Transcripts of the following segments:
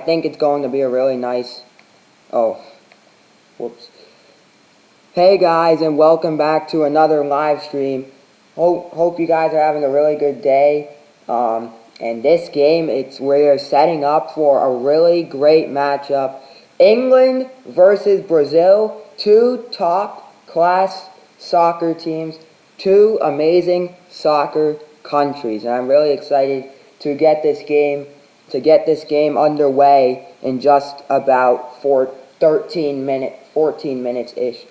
think it's going to be a really nice... Oh, whoops. Hey guys, and welcome back to another live stream. Hope you guys are having a really good day. And this game, we're setting up for a really great matchup. England versus Brazil, two top-class soccer teams, two amazing soccer countries. And I'm really excited to get this game underway in just about 14 minutes-ish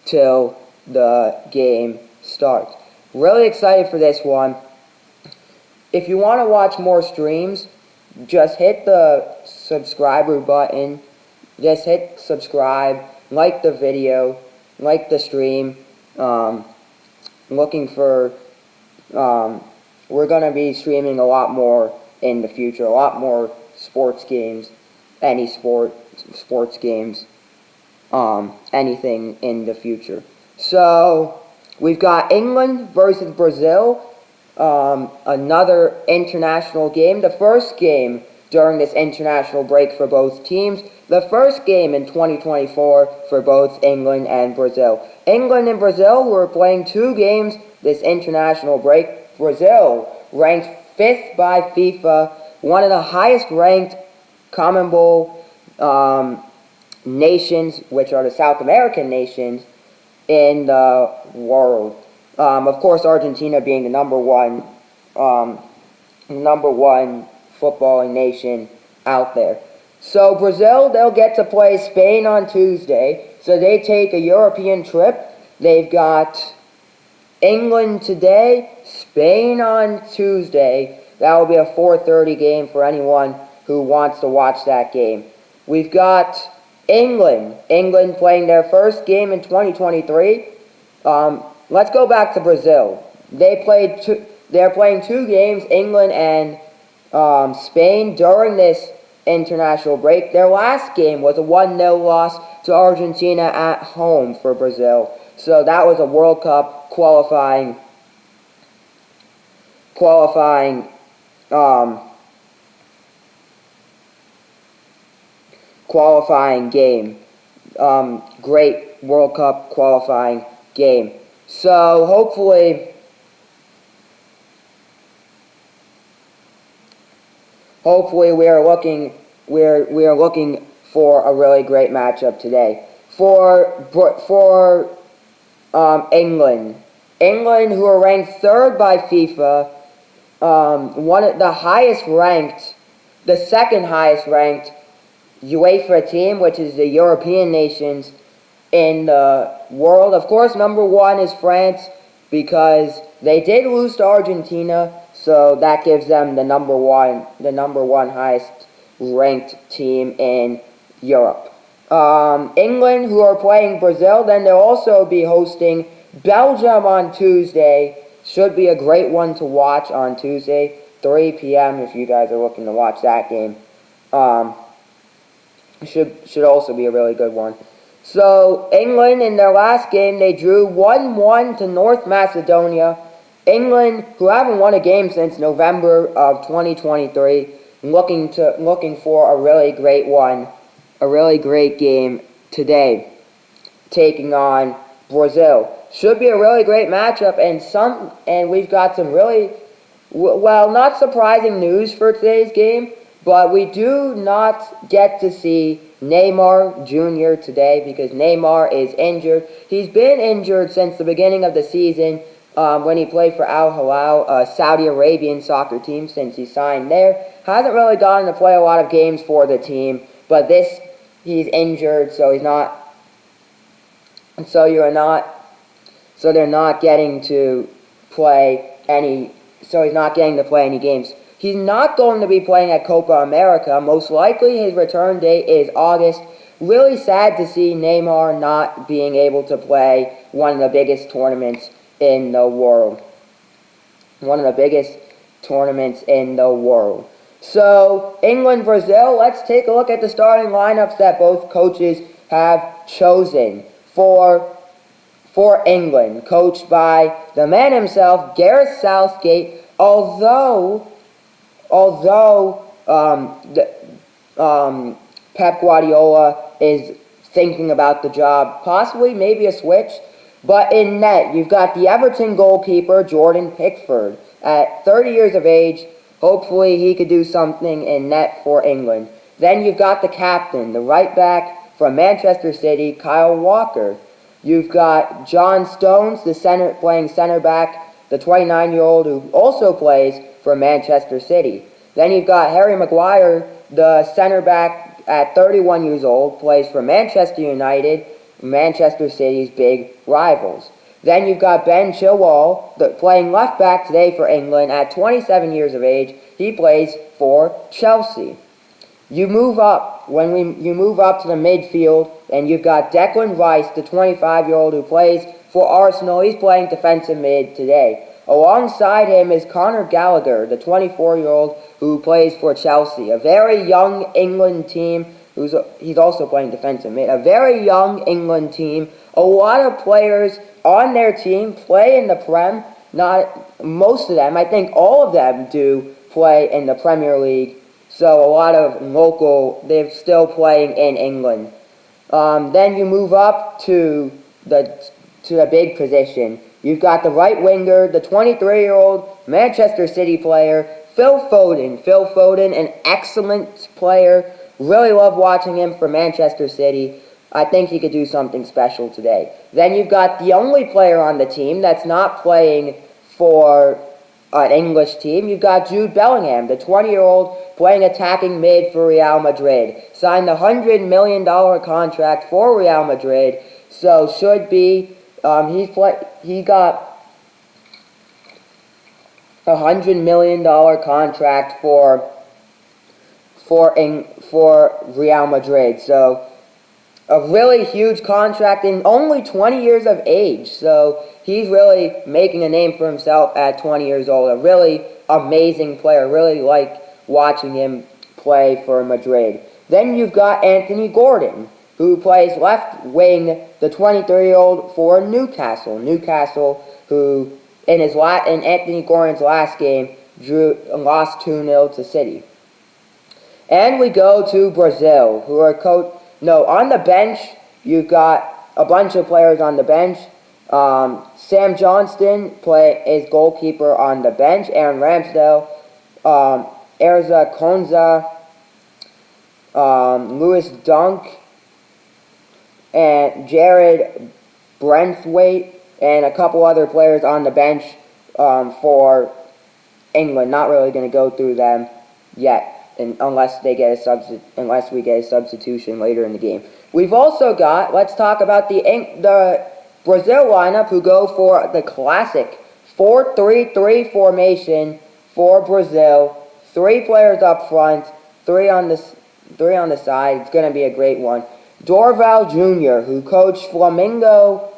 till the game starts. Really excited for this one. If you want to watch more streams, just hit the subscriber button. Just hit subscribe, like the video, like the stream. We're going to be streaming a lot more in the future, a lot more sports games, sports games, anything in the future. So, we've got England versus Brazil, another international game, the first game during this international break for both teams, the first game in 2024 for both England and Brazil. England and Brazil, who are playing two games this international break. Brazil, ranked 5th by FIFA, one of the highest ranked CONMEBOL nations, which are the South American nations, in the world. Of course, Argentina being the number one footballing nation out there. So Brazil, they'll get to play Spain on Tuesday. So they take a European trip. They've got England today, Spain on Tuesday. That will be a 4:30 game for anyone who wants to watch that game. We've got England playing their first game in 2023. Let's go back to Brazil. They're playing two games, England and Spain, during this international break. Their last game was a 1-0 loss to Argentina at home for Brazil. So that was a World Cup qualifying game. Great World Cup qualifying game. So hopefully we are looking for a really great matchup today. For England, who are ranked 3rd by FIFA, one of the highest ranked, the second highest ranked UEFA team, which is the European nations in the world. Of course, number one is France, because they did lose to Argentina, so that gives them the number one highest ranked team in Europe. England, who are playing Brazil, then they'll also be hosting Belgium on Tuesday. Should be a great one to watch on Tuesday, 3 p.m. if you guys are looking to watch that game. Should also be a really good one. So, England, in their last game, they drew 1-1 to North Macedonia. England, who haven't won a game since November of 2023, looking for a really great game today, taking on Brazil. Should be a really great matchup, and we've got some really, well, not surprising news for today's game, but we do not get to see Neymar Jr. today because Neymar is injured. He's been injured since the beginning of the season when he played for Al Hilal, a Saudi Arabian soccer team, since he signed there. Hasn't really gotten to play a lot of games for the team, but he's injured, so they're not getting to play any games. He's not going to be playing at Copa America. Most likely his return date is August. Really sad to see Neymar not being able to play one of the biggest tournaments in the world. So, England, Brazil, let's take a look at the starting lineups that both coaches have chosen for England, coached by the man himself, Gareth Southgate. Although Pep Guardiola is thinking about the job, possibly maybe a switch. But in net, you've got the Everton goalkeeper, Jordan Pickford. At 30 years of age, hopefully he could do something in net for England. Then you've got the captain, the right back from Manchester City, Kyle Walker. You've got John Stones, playing center back, the 29-year-old who also plays for Manchester City. Then you've got Harry Maguire, the center back at 31 years old, plays for Manchester United, Manchester City's big rivals. Then you've got Ben Chilwell, playing left back today for England at 27 years of age. He plays for Chelsea. You move up to the midfield, and you've got Declan Rice, the 25-year-old who plays for Arsenal. He's playing defensive mid today. Alongside him is Conor Gallagher, the 24-year-old who plays for Chelsea. A very young England team. He's also playing defensive mid. A very young England team. A lot of players on their team play in the Prem. Not most of them. I think all of them do play in the Premier League. So a lot of they're still playing in England. Then you move up to the big position. You've got the right winger, the 23-year-old Manchester City player, Phil Foden. Phil Foden, an excellent player. Really love watching him for Manchester City. I think he could do something special today. Then you've got the only player on the team that's not playing for an English team. You've got Jude Bellingham, the 20-year-old playing attacking mid for Real Madrid. Signed the $100 million contract for Real Madrid. So should be, he got a $100 million contract for Real Madrid. So a really huge contract and only 20 years of age. So he's really making a name for himself at 20 years old. A really amazing player. Really like watching him play for Madrid. Then you've got Anthony Gordon, who plays left wing, the 23-year-old for Newcastle. Newcastle, who in Anthony Gordon's last game lost 2-0 to City. And we go to Brazil, who are on the bench. You've got a bunch of players on the bench. Sam Johnston is goalkeeper on the bench. Aaron Ramsdale, Erza Konza, Lewis Dunk, and Jared Brentwaite, and a couple other players on the bench for England. Not really going to go through them yet, unless we get a substitution later in the game. We've also got, let's talk about the Brazil lineup, who go for the classic 4-3-3 formation for Brazil. 3 players up front, 3 on the side. It's going to be a great one. Dorval Jr., who coached Flamengo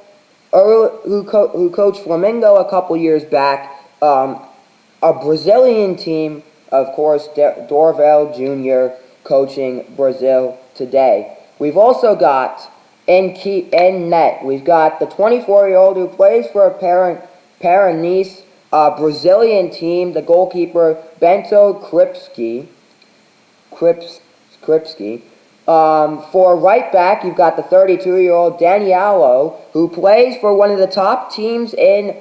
a couple years back. A Brazilian team, of course, Dorval Jr. coaching Brazil today. We've also got in net, we've got the 24-year-old who plays for Paranense, a Brazilian team, the goalkeeper Bento Kripski. For right back, you've got the 32-year-old Daniello, who plays for one of the top teams in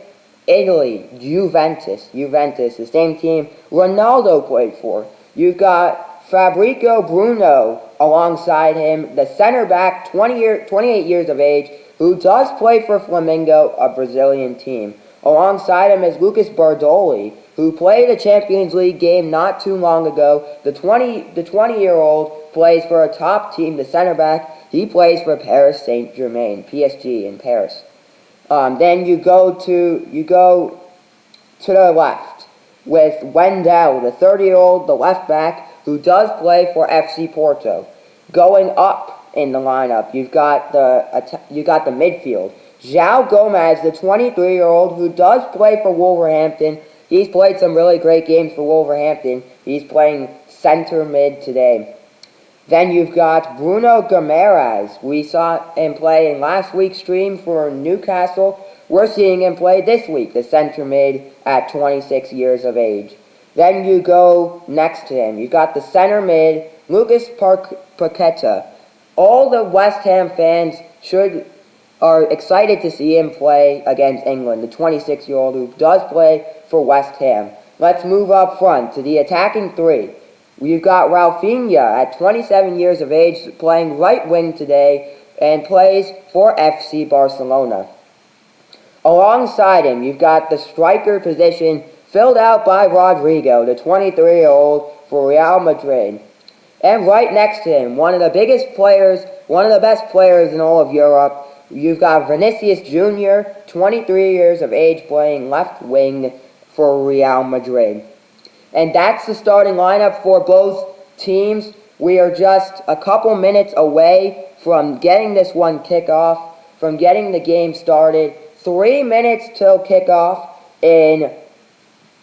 Italy, Juventus, the same team Ronaldo played for. You've got Fabrizio Bruno alongside him, the center back, 28 years of age, who does play for Flamengo, a Brazilian team. Alongside him is Lucas Bardoli, who played a Champions League game not too long ago. The 20-year-old plays for a top team, the center back. He plays for Paris Saint-Germain, PSG in Paris. Then you go to the left with Wendell, the 30-year-old, the left back, who does play for FC Porto. Going up in the lineup, you've got the midfield. João Gomez, the 23-year-old, who does play for Wolverhampton. He's played some really great games for Wolverhampton. He's playing center mid today. Then you've got Bruno Guimaraes. We saw him play in last week's stream for Newcastle. We're seeing him play this week, the center mid at 26 years of age. Then you go next to him. You've got the center mid, Lucas Paqueta. All the West Ham fans are excited to see him play against England, the 26-year-old who does play for West Ham. Let's move up front to the attacking three. We've got Rafinha at 27 years of age playing right wing today and plays for FC Barcelona. Alongside him, you've got the striker position filled out by Rodrigo, the 23-year-old for Real Madrid. And right next to him, one of the best players in all of Europe, you've got Vinicius Jr., 23 years of age, playing left wing for Real Madrid. And that's the starting lineup for both teams. We are just a couple minutes away from getting this one kickoff, from getting the game started. 3 minutes till kickoff in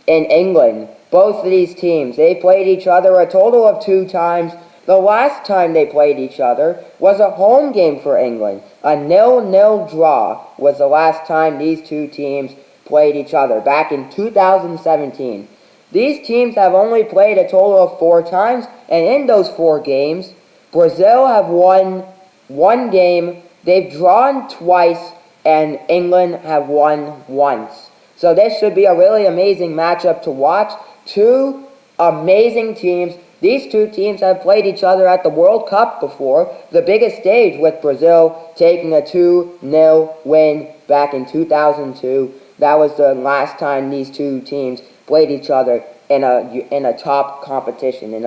England. Both of these teams, they played each other a total of 2 times. The last time they played each other was a home game for England. A 0-0 draw was the last time these two teams played each other, back in 2017. These teams have only played a total of 4 times, and in those 4 games, Brazil have won 1 game, they've drawn twice, and England have won once. So this should be a really amazing matchup to watch. 2 amazing teams. These 2 teams have played each other at the World Cup before, the biggest stage, with Brazil taking a 2-0 win back in 2002. That was the last time these 2 teams played each other in a top competition, in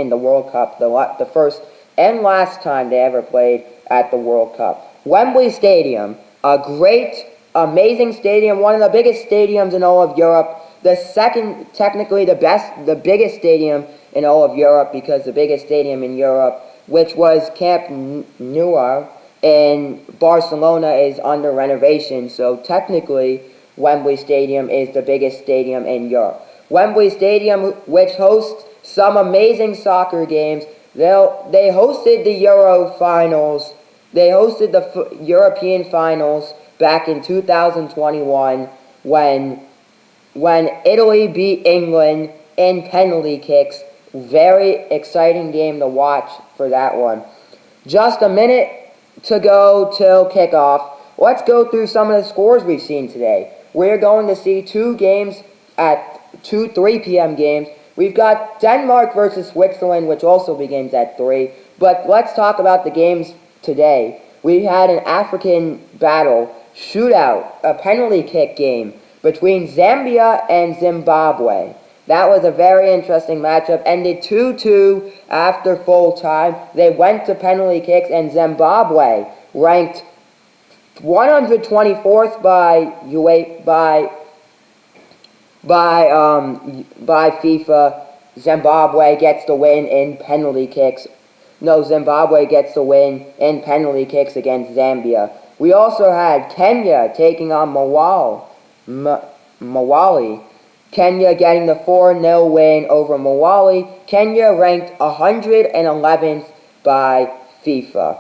the World Cup, the first and last time they ever played at the World Cup. Wembley Stadium, a great, amazing stadium, one of the biggest stadiums in all of Europe. The second, technically the biggest stadium in all of Europe, because the biggest stadium in Europe, which was Camp Nou in Barcelona, is under renovation. So technically, Wembley Stadium is the biggest stadium in Europe. Wembley Stadium, which hosts some amazing soccer games. They hosted the Euro finals. They hosted the European finals back in 2021 when Italy beat England in penalty kicks. Very exciting game to watch for that one. Just a minute to go till kickoff. Let's go through some of the scores we've seen today. We're going to see 2 games at 3 p.m. games. We've got Denmark versus Switzerland, which also begins at 3. But let's talk about the games today. We had an African battle, shootout, a penalty kick game between Zambia and Zimbabwe. That was a very interesting matchup. Ended 2-2 after full time. They went to penalty kicks, and Zimbabwe, ranked 124th by FIFA. Zimbabwe gets the win in penalty kicks. No, Zimbabwe gets the win in penalty kicks against Zambia. We also had Kenya taking on Mawali. Kenya getting the 4-0 win over Mawali. Kenya ranked 111th by FIFA.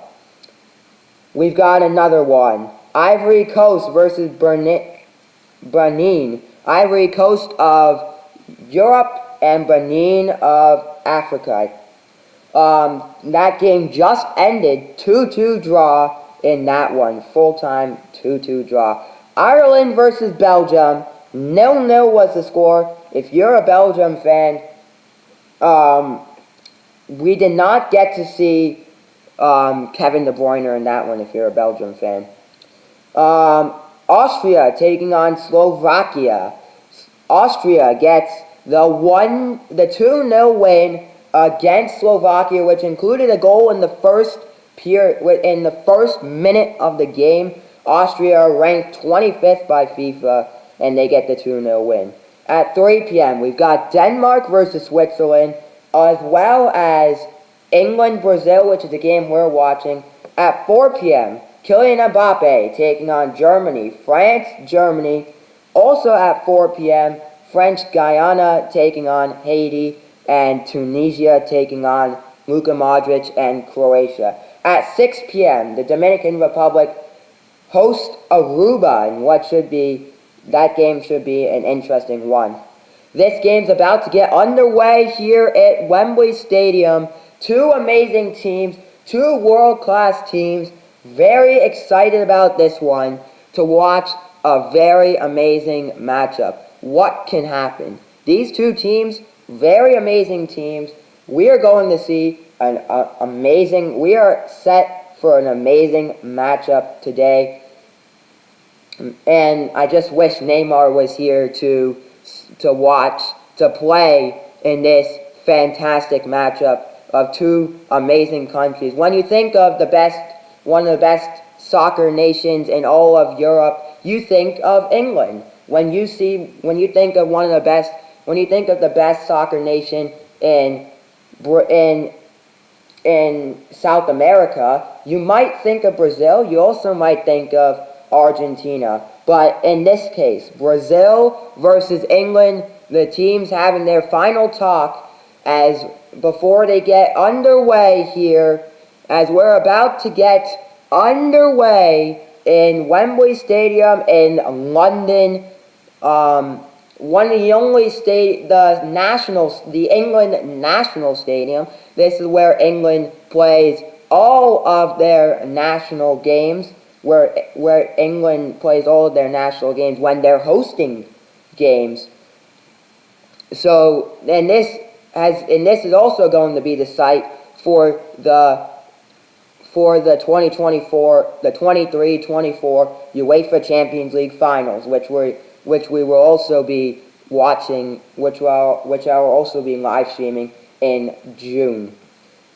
We've got another one. Ivory Coast versus Benin. Ivory Coast of Europe and Benin of Africa. That game just ended. 2-2 draw in that one. Full-time 2-2 draw. Ireland versus Belgium. 0-0 was the score. If you're a Belgium fan, we did not get to see Kevin De Bruyne in that one, if you're a Belgium fan. Austria taking on Slovakia. Austria gets the 2-0 win against Slovakia, which included a goal in the first minute of the game. Austria ranked 25th by FIFA, and they get the 2-0 win. At 3 p.m., we've got Denmark versus Switzerland, as well as England-Brazil, which is the game we're watching. At 4 p.m., Kylian Mbappe taking on Germany. France-Germany. Also at 4 p.m., French-Guyana taking on Haiti, and Tunisia taking on Luka Modric and Croatia. At 6 p.m., the Dominican Republic hosts Aruba, and that game should be an interesting one. This game's about to get underway here at Wembley Stadium. Two amazing teams, two world-class teams. Very excited about this one to watch a very amazing matchup. What can happen? These two teams, very amazing teams. We are going to see we are set for an amazing matchup today. And I just wish Neymar was here to play in this fantastic matchup of two amazing countries. When you think of one of the best soccer nations in all of Europe, you think of England. When you think of the best soccer nation in South America, you might think of Brazil. You also might think of Argentina. But in this case, Brazil versus England, the teams having their final talk as before they get underway here, as we're about to get underway in Wembley Stadium in London. One of the only the England National Stadium. This is where England plays all of their national games, where England plays all of their national games when they're hosting games. So, and this is also going to be the site for the 2024, the 23-24 UEFA Champions League finals, which we will also be watching, which I will also be live streaming in June.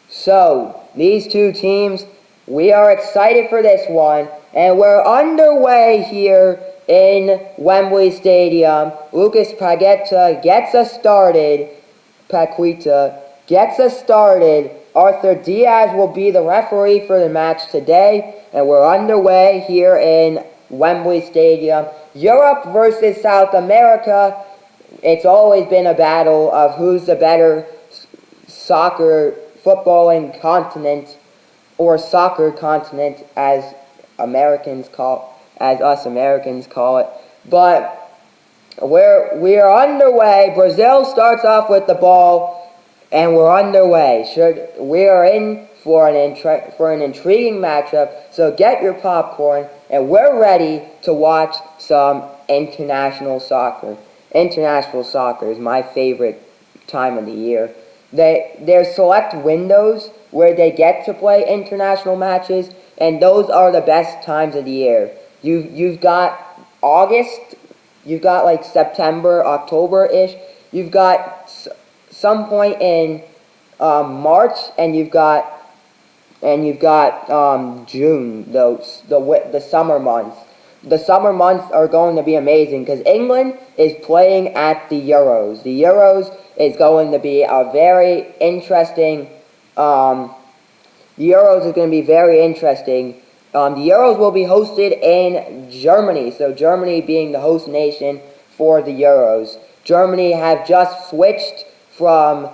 So, these two teams, we are excited for this one, and we're underway here in Wembley Stadium. Lucas Paqueta gets us started. Arthur Diaz will be the referee for the match today, and we're underway here in Wembley Stadium. Europe versus South America. It's always been a battle of who's the better footballing continent, or soccer continent, as us Americans call it. But we are underway. Brazil starts off with the ball, and we're underway. We are in for an intriguing matchup. So get your popcorn, and we're ready to watch some international soccer. International soccer is my favorite time of the year. There's select windows where they get to play international matches, and those are the best times of the year. You've got August, you've got like September, October-ish, you've got some point in March, and you've got June, the summer months. The summer months are going to be amazing because England is playing at the Euros. The Euros is going to be a very interesting. The Euros is going to be very interesting. The Euros will be hosted in Germany, so Germany being the host nation for the Euros. Germany have just switched from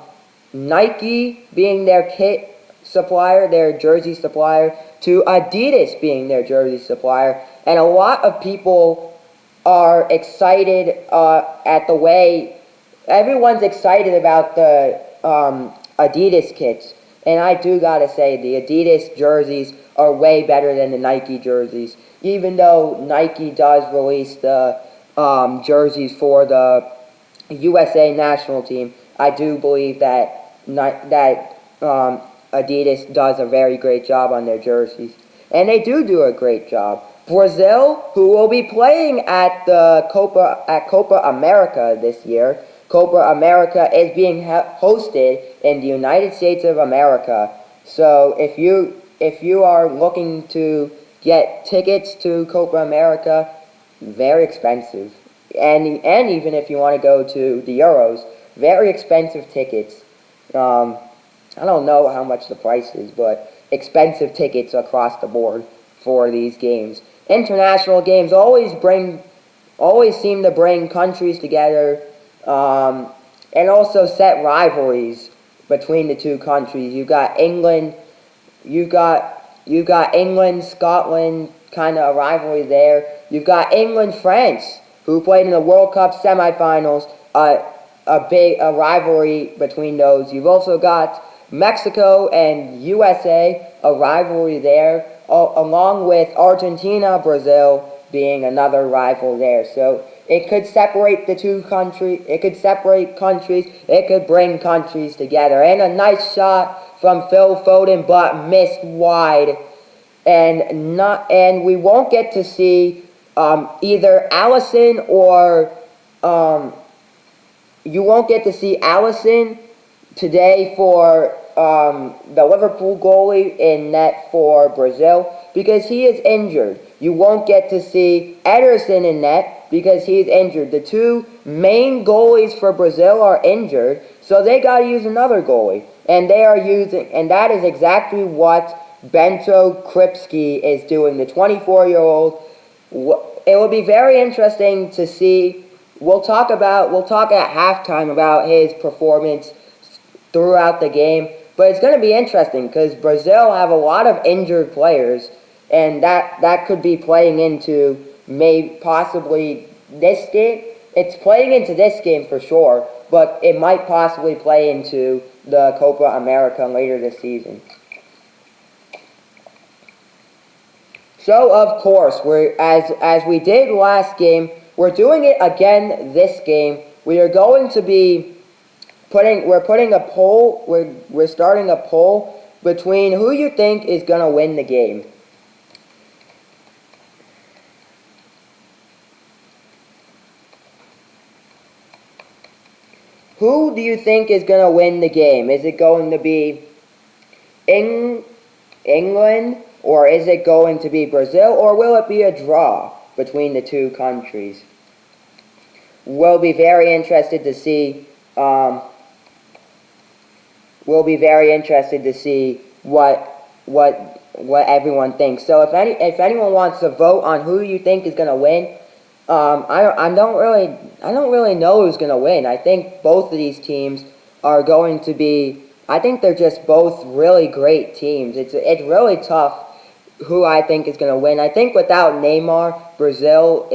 Nike being their kit supplier, their jersey supplier, to Adidas being their jersey supplier. And a lot of people are excited at the way, everyone's excited about the Adidas kits. And I do gotta say, the Adidas jerseys are way better than the Nike jerseys. Even though Nike does release the jerseys for the USA national team, I do believe that Adidas does a very great job on their jerseys. And they do a great job. Brazil, who will be playing at Copa America this year. Copa America is being hosted in the United States of America. So if you are looking to get tickets to Copa America, very expensive. And even if you want to go to the Euros, very expensive tickets. I don't know how much the price is, but expensive tickets across the board for these games. International games always seem to bring countries together, and also set rivalries between the two countries. You've got England, Scotland, kind of a rivalry there. You've got England, France, who played in the World Cup semifinals, a rivalry between those. You've also got Mexico and USA, a rivalry there, along with Argentina, Brazil being another rival there. So it could separate the two countries. It could separate countries. It could bring countries together. And a nice shot from Phil Foden, but missed wide. And we won't get to see either Alisson or you won't get to see Alisson today for the Liverpool goalie in net for Brazil because he is injured. You won't get to see Ederson in net because he's injured. The two main goalies for Brazil are injured, so they got to use another goalie. And that is exactly what Bento Kripski is doing, the 24-year-old. It will be very interesting to see. We'll talk at halftime about his performance throughout the game, but it's going to be interesting because Brazil have a lot of injured players, and that could be playing into possibly this game. It's playing into this game for sure, but it might possibly play into the Copa America later this season. So of course, as we did last game, we're doing it again this game. We are going to be putting a poll. We're starting a poll between who you think is going to win the game. Who do you think is going to win the game? Is it going to be England, or is it going to be Brazil, or will it be a draw between the two countries? We'll be very interested to see. We'll be very interested to see what everyone thinks. So if anyone wants to vote on who you think is going to win, I don't really know who's going to win. I think both of these teams are going to be. I think they're just both really great teams. It's really tough who I think is going to win. I think without Neymar, Brazil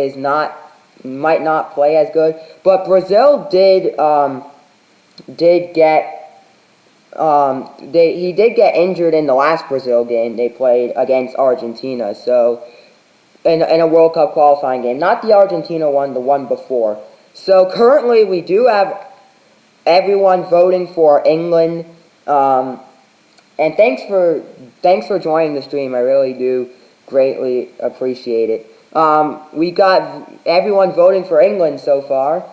might not play as good. But Brazil did get injured in the last Brazil game they played against Argentina. So in a World Cup qualifying game, not the Argentina one, the one before. So currently we do have everyone voting for England. And thanks for joining the stream. I really do greatly appreciate it. We got everyone voting for England so far.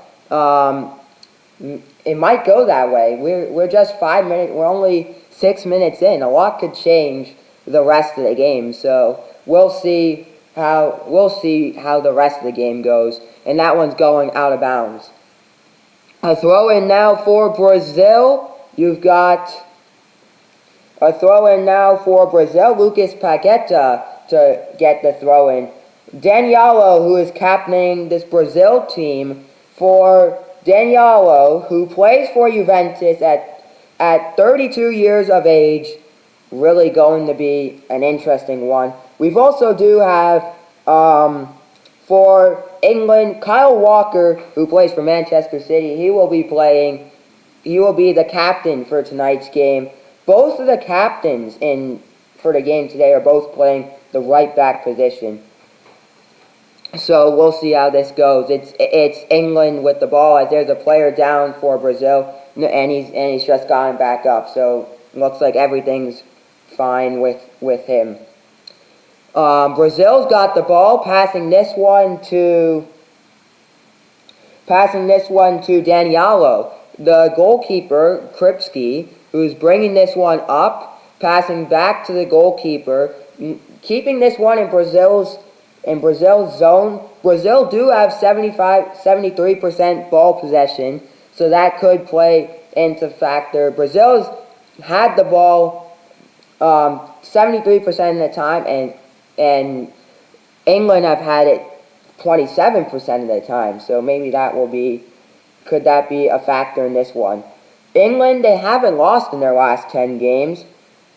It might go that way. We're just 5 minutes. We're only 6 minutes in. A lot could change the rest of the game. So we'll see how the rest of the game goes. And that one's going out of bounds. A throw in now for Brazil. You've got a throw in now for Brazil. Lucas Paqueta to get the throw in. Danilo, who is captaining this Brazil team, for Danilo, who plays for Juventus at 32 years of age, really going to be an interesting one. We've also do have, for England, Kyle Walker, who plays for Manchester City. He will be the captain for tonight's game. Both of the captains for the game today are both playing the right back position. So we'll see how this goes. It's England with the ball as there's a player down for Brazil, and he's just gotten back up. So it looks like everything's fine with him. Brazil's got the ball, passing this one to Danilo. The goalkeeper, Kripski, who's bringing this one up, passing back to the goalkeeper, keeping this one in Brazil's zone. Brazil do have 73% ball possession, so that could play into factor. Brazil's had the ball 73% of the time, and England have had it 27% of the time. So maybe could that be a factor in this one? England, they haven't lost in their last 10 games.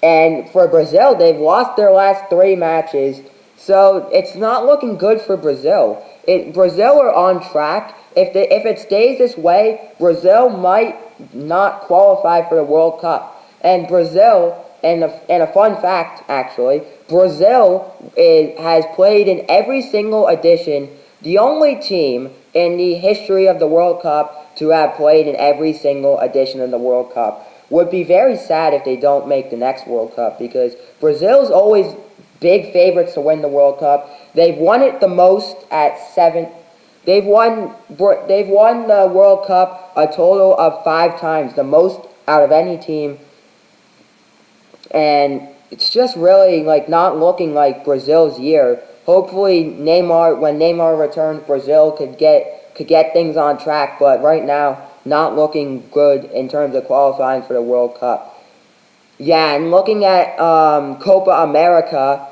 And for Brazil, they've lost their last 3 matches. So it's not looking good for Brazil. Brazil are on track. If it stays this way, Brazil might not qualify for the World Cup. And Brazil, and a fun fact actually, Brazil has played in every single edition, the only team in the history of the World Cup to have played in every single edition of the World Cup. Would be very sad if they don't make the next World Cup, because Brazil's always big favorites to win the World Cup. They've won it the most at 7. They've won the World Cup a total of 5 times, the most out of any team. And it's just really like not looking like Brazil's year. Hopefully when Neymar returns, Brazil could get things on track, but right now not looking good in terms of qualifying for the World Cup. Yeah, and looking at Copa America,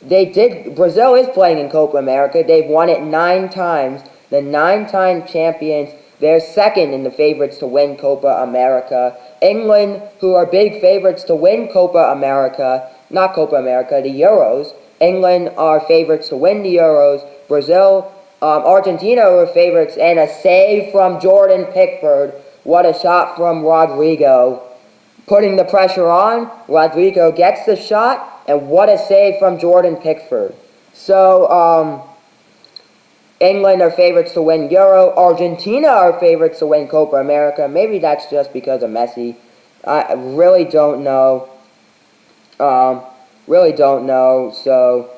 Brazil is playing in Copa America. They've won it 9 times. The 9-time champions. They're second in the favorites to win Copa America. England, who are big favorites to win the Euros. England are favorites to win the Euros. Brazil, Argentina were favorites, and a save from Jordan Pickford. What a shot from Rodrigo. Putting the pressure on, Rodrigo gets the shot, and what a save from Jordan Pickford. So, England are favorites to win Euro. Argentina are favorites to win Copa America. Maybe that's just because of Messi. I really don't know. So,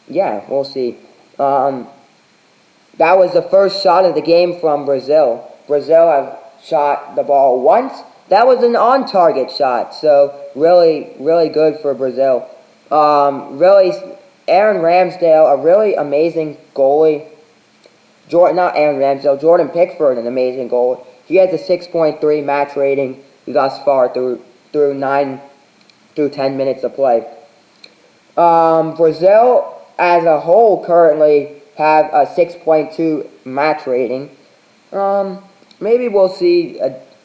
yeah, we'll see. That was the first shot of the game from Brazil. Brazil have shot the ball once. That was an on-target shot, so really, really good for Brazil. Really, Aaron Ramsdale, a really amazing goalie. Jordan Pickford, an amazing goalie. He has a 6.3 match rating thus far through 10 minutes of play. Brazil, as a whole, currently have a 6.2 match rating. Maybe we'll see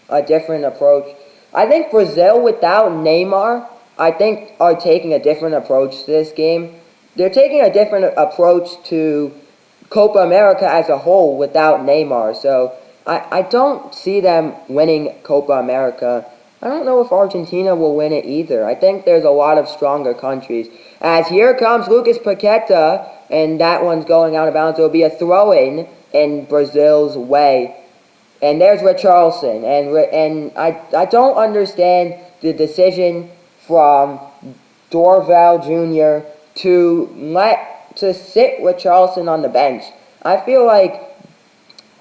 a different approach. I think Brazil without Neymar, are taking a different approach to this game. They're taking a different approach to Copa America as a whole without Neymar. So I don't see them winning Copa America. I don't know if Argentina will win it either. I think there's a lot of stronger countries. As here comes Lucas Paqueta, and that one's going out of bounds. It'll be a throw-in Brazil's way. And there's Richarlison, and I don't understand the decision from Dorval Jr. to sit Richarlison on the bench. I feel like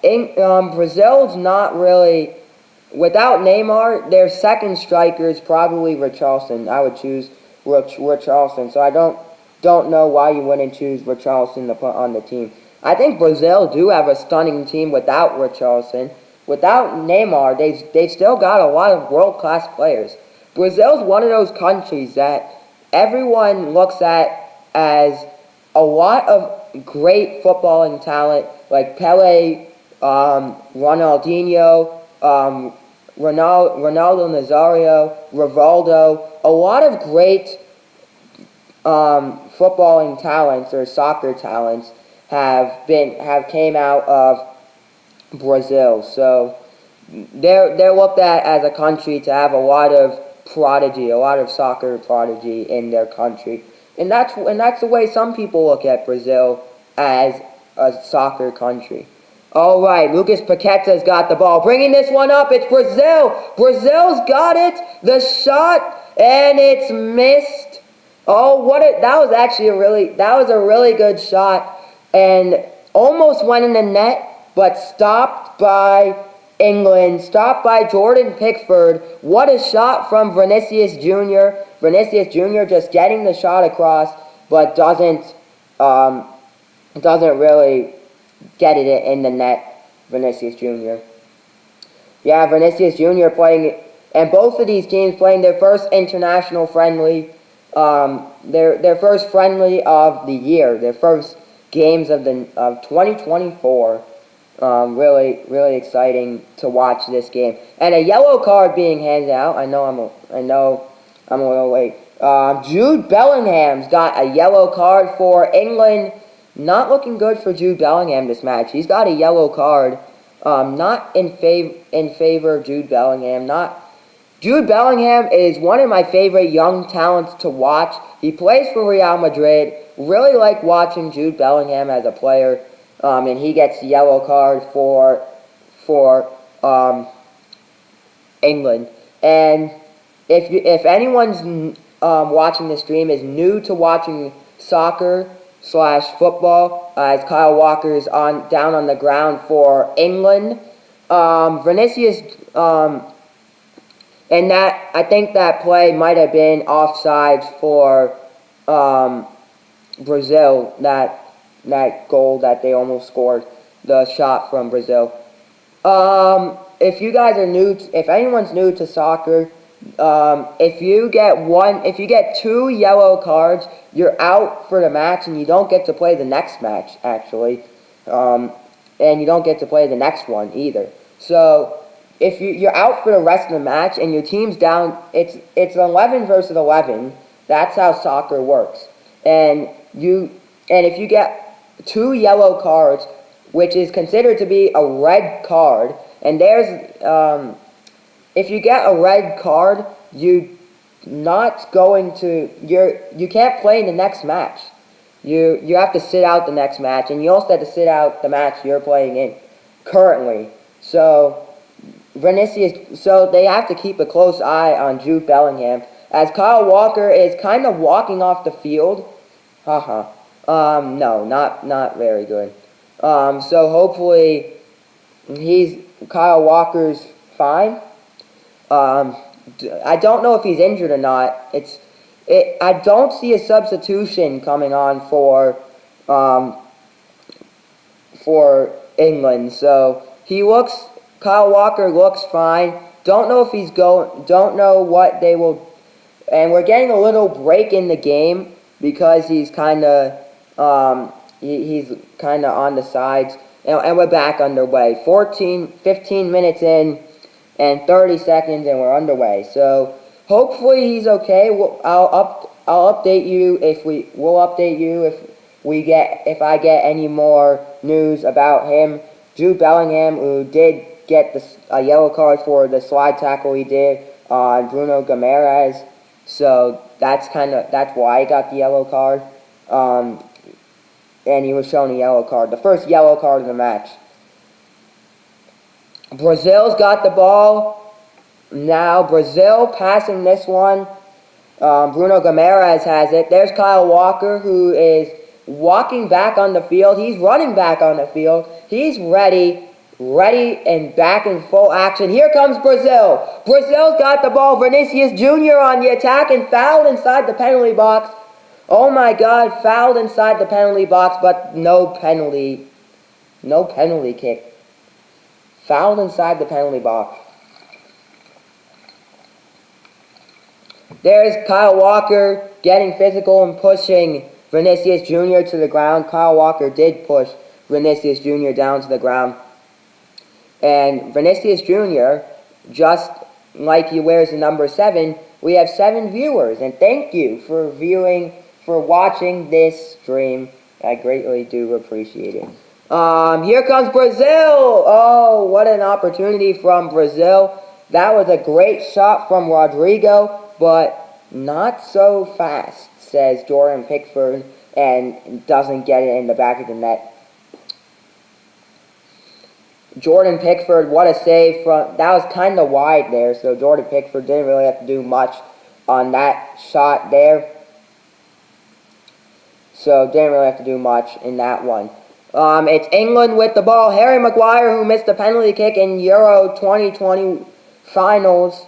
Brazil's not really, without Neymar, their second striker is probably Richarlison. I would choose Richarlison, so I don't know why you wouldn't choose Richarlison to put on the team. I think Brazil do have a stunning team without Richarlison. Without Neymar, they've still got a lot of world-class players. Brazil's one of those countries that everyone looks at as a lot of great footballing talent, like Pelé, Ronaldinho, Ronaldo Nazario, Rivaldo, a lot of great footballing talents or soccer talents have came out of Brazil. So they're looked at as a country to have a lot of soccer prodigy in their country. And that's the way some people look at Brazil, as a soccer country. All right, Lucas Paqueta's got the ball. Bringing this one up, it's Brazil. Brazil's got it. The shot, and it's missed. Oh, that was a really good shot, and almost went in the net, but stopped by England, stopped by Jordan Pickford. What a shot from Vinicius Jr. Vinicius Jr. just getting the shot across, but doesn't really get it in the net, Vinicius Jr. Yeah, Vinicius Jr. playing, and both of these teams playing their first international friendly, their first friendly of the year, their first games of 2024. Really, really exciting to watch this game. And a yellow card being handed out. I know I'm a little late. Jude Bellingham's got a yellow card for England. Not looking good for Jude Bellingham this match. He's got a yellow card. Not in favor of Jude Bellingham. Jude Bellingham is one of my favorite young talents to watch. He plays for Real Madrid. Really like watching Jude Bellingham as a player, and he gets the yellow card for England. And if anyone's watching this stream is new to watching soccer/football, as Kyle Walker's down on the ground for England, Vinicius, and that I think that play might have been offsides for Brazil. That goal that they almost scored, the shot from Brazil. If you guys are if anyone's new to soccer, if you get 2 yellow cards, you're out for the match, and you don't get to play the next match, actually. And you don't get to play the next one either. So, if you're out for the rest of the match, and your team's down, it's 11 versus 11. That's how soccer works. And if you get 2 yellow cards, which is considered to be a red card, and if you get a red card, you can't play in the next match. You have to sit out the next match, and you also have to sit out the match you're playing in currently. So they have to keep a close eye on Jude Bellingham, as Kyle Walker is kind of walking off the field. No, not very good. So hopefully Kyle Walker's fine. I don't know if he's injured or not. I don't see a substitution coming on for England. So Kyle Walker looks fine. Don't know what they will. And we're getting a little break in the game because he's kind of on the sides. And we're back underway. 15 minutes in and 30 seconds, and we're underway. So hopefully he's okay. I'll update you if I get any more news about him. Jude Bellingham, who did get a yellow card for the slide tackle he did on Bruno Guimaraes. So that's why he got the yellow card. And he was shown a yellow card, the first yellow card of the match. Brazil's got the ball. Now Brazil passing this one. Bruno Guimaraes has it. There's Kyle Walker, who is walking back on the field. He's running back on the field. He's ready and back in full action. Here comes Brazil. Brazil's got the ball. Vinicius Jr. on the attack and fouled inside the penalty box. Oh my God, fouled inside the penalty box, but no penalty kick. Fouled inside the penalty box. There's Kyle Walker getting physical and pushing Vinicius Jr. to the ground. Kyle Walker did push Vinicius Jr. down to the ground. And Vinicius Jr., just like he wears the number 7, we have 7 viewers. And thank you for watching this stream. I greatly do appreciate it. Here comes Brazil. Oh, what an opportunity from Brazil. That was a great shot from Rodrigo, but not so fast, says Jordan Pickford, and doesn't get it in the back of the net. Jordan Pickford, what a save that was kind of wide there, so Jordan Pickford didn't really have to do much on that shot there. So didn't really have to do much in that one. It's England with the ball. Harry Maguire, who missed the penalty kick in Euro 2020 finals,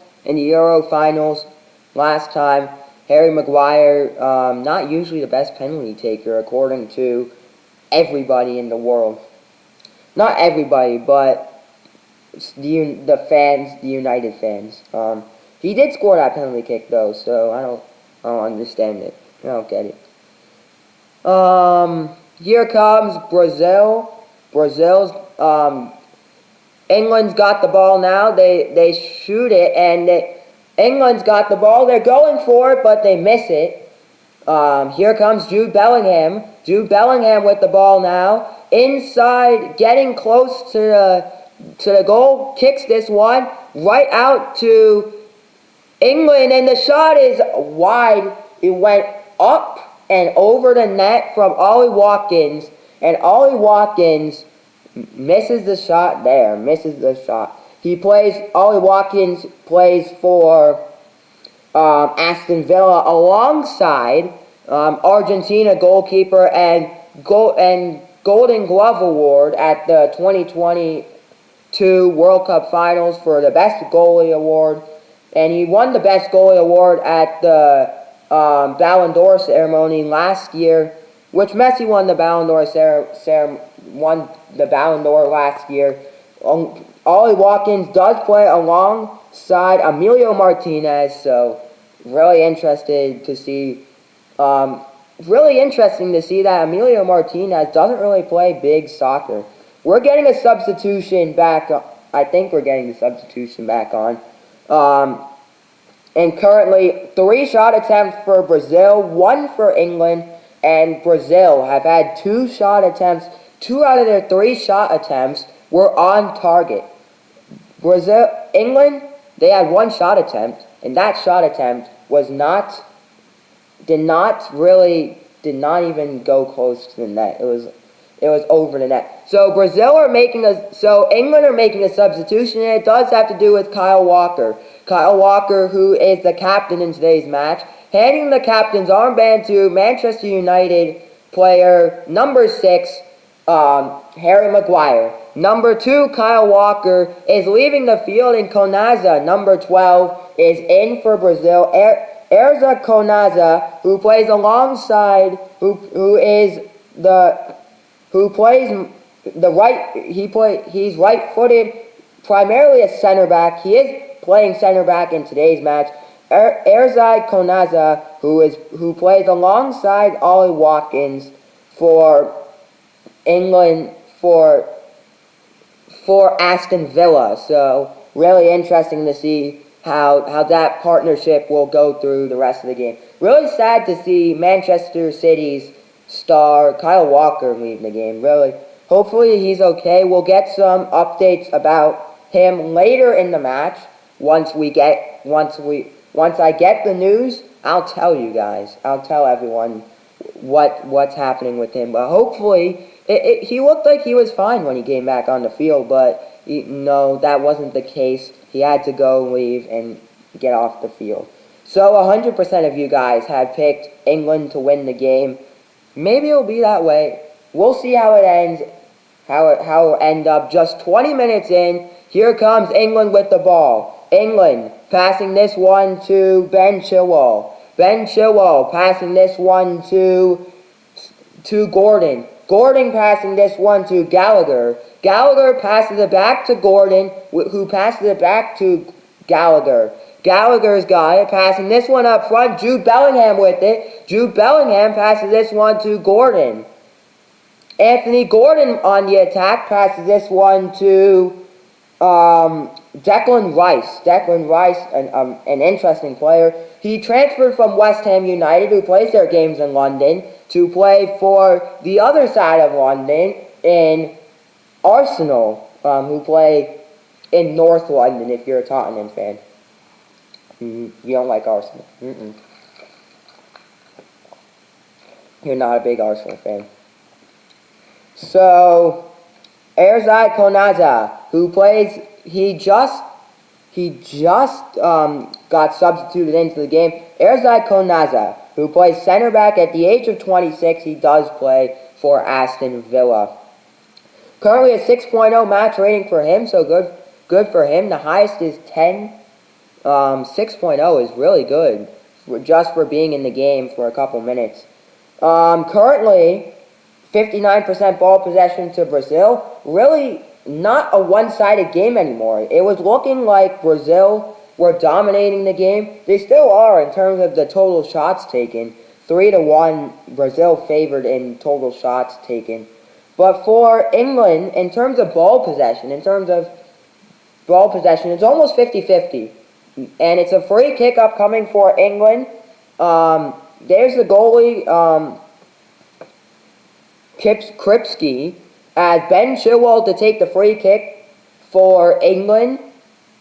last time. Harry Maguire, not usually the best penalty taker, according to everybody in the world. Not everybody, but the United fans. He did score that penalty kick, though, so I don't understand it. I don't get it. Here comes Brazil. England's got the ball now. They shoot it, and England's got the ball. They're going for it, but they miss it. Here comes Jude Bellingham. Jude Bellingham with the ball now. Inside, getting close to the goal. Kicks this one right out to England, and the shot is wide. It went up and over the net from Ollie Watkins, and Ollie Watkins misses the shot there, misses the shot. Ollie Watkins plays for Aston Villa alongside Argentina goalkeeper and Golden Glove Award at the 2022 World Cup Finals for the Best Goalie Award. And he won the Best Goalie Award at the Ballon d'Or ceremony last year, which Messi won the Ballon d'Or last year. Ollie Watkins does play alongside Emilio Martinez, so really interesting to see that Emilio Martinez doesn't really play big soccer. We're getting a substitution back. I think we're getting the substitution back on. And currently, 3 shot attempts for Brazil, 1 for England, and Brazil have had 2 shot attempts. 2 out of their 3 shot attempts were on target. England, they had 1 shot attempt, and that shot attempt did not even go close to the net. It was over the net. So England are making a substitution, and it does have to do with Kyle Walker. Kyle Walker, who is the captain in today's match, handing the captain's armband to Manchester United player number 6, Harry Maguire. Number 2, Kyle Walker, is leaving the field, and Konaza, number 12, is in for Brazil. Erza Konaza, who plays alongside, he's right-footed, primarily a center back. He is playing center back in today's match. Erza Konaza, who plays alongside Ollie Watkins for England for Aston Villa. So really interesting to see how that partnership will go through the rest of the game. Really sad to see Manchester City's star Kyle Walker leave the game. Really, hopefully he's okay. We'll get some updates about him later in the match. Once I get the news, I'll tell you guys. I'll tell everyone what's happening with him. But hopefully, he looked like he was fine when he came back on the field. But no, that wasn't the case. He had to go, leave, and get off the field. So 100% of you guys had picked England to win the game. Maybe it'll be that way. We'll see how it ends. How it'll end up. Just 20 minutes in, here comes England with the ball. England passing this one to Ben Chilwell. Ben Chilwell passing this one to Gordon. Gordon passing this one to Gallagher. Gallagher passes it back to Gordon, who passes it back to Gallagher. Gallagher's got it, passing this one up front. Jude Bellingham with it. Jude Bellingham passes this one to Gordon. Anthony Gordon on the attack passes this one to Declan Rice. Declan Rice, an interesting player. He transferred from West Ham United, who plays their games in London, to play for the other side of London in Arsenal, who play in North London, if you're a Tottenham fan. You don't like Arsenal. You're not a big Arsenal fan. So, Erza Konaza, who plays, he just got substituted into the game. Erza Konaza, who plays center back at the age of 26, he does play for Aston Villa. Currently a 6.0 match rating for him, so good for him. The highest is 10. 6.0 is really good, just for being in the game for a couple minutes. Currently, 59% ball possession to Brazil. Really not a one-sided game anymore. It was looking like Brazil were dominating the game. They still are in terms of the total shots taken. 3-1, Brazil favored in total shots taken. But for England, in terms of ball possession, it's almost 50-50. And it's a free kick upcoming for England. There's the goalie, Kripsky, as Ben Chilwell to take the free kick for England.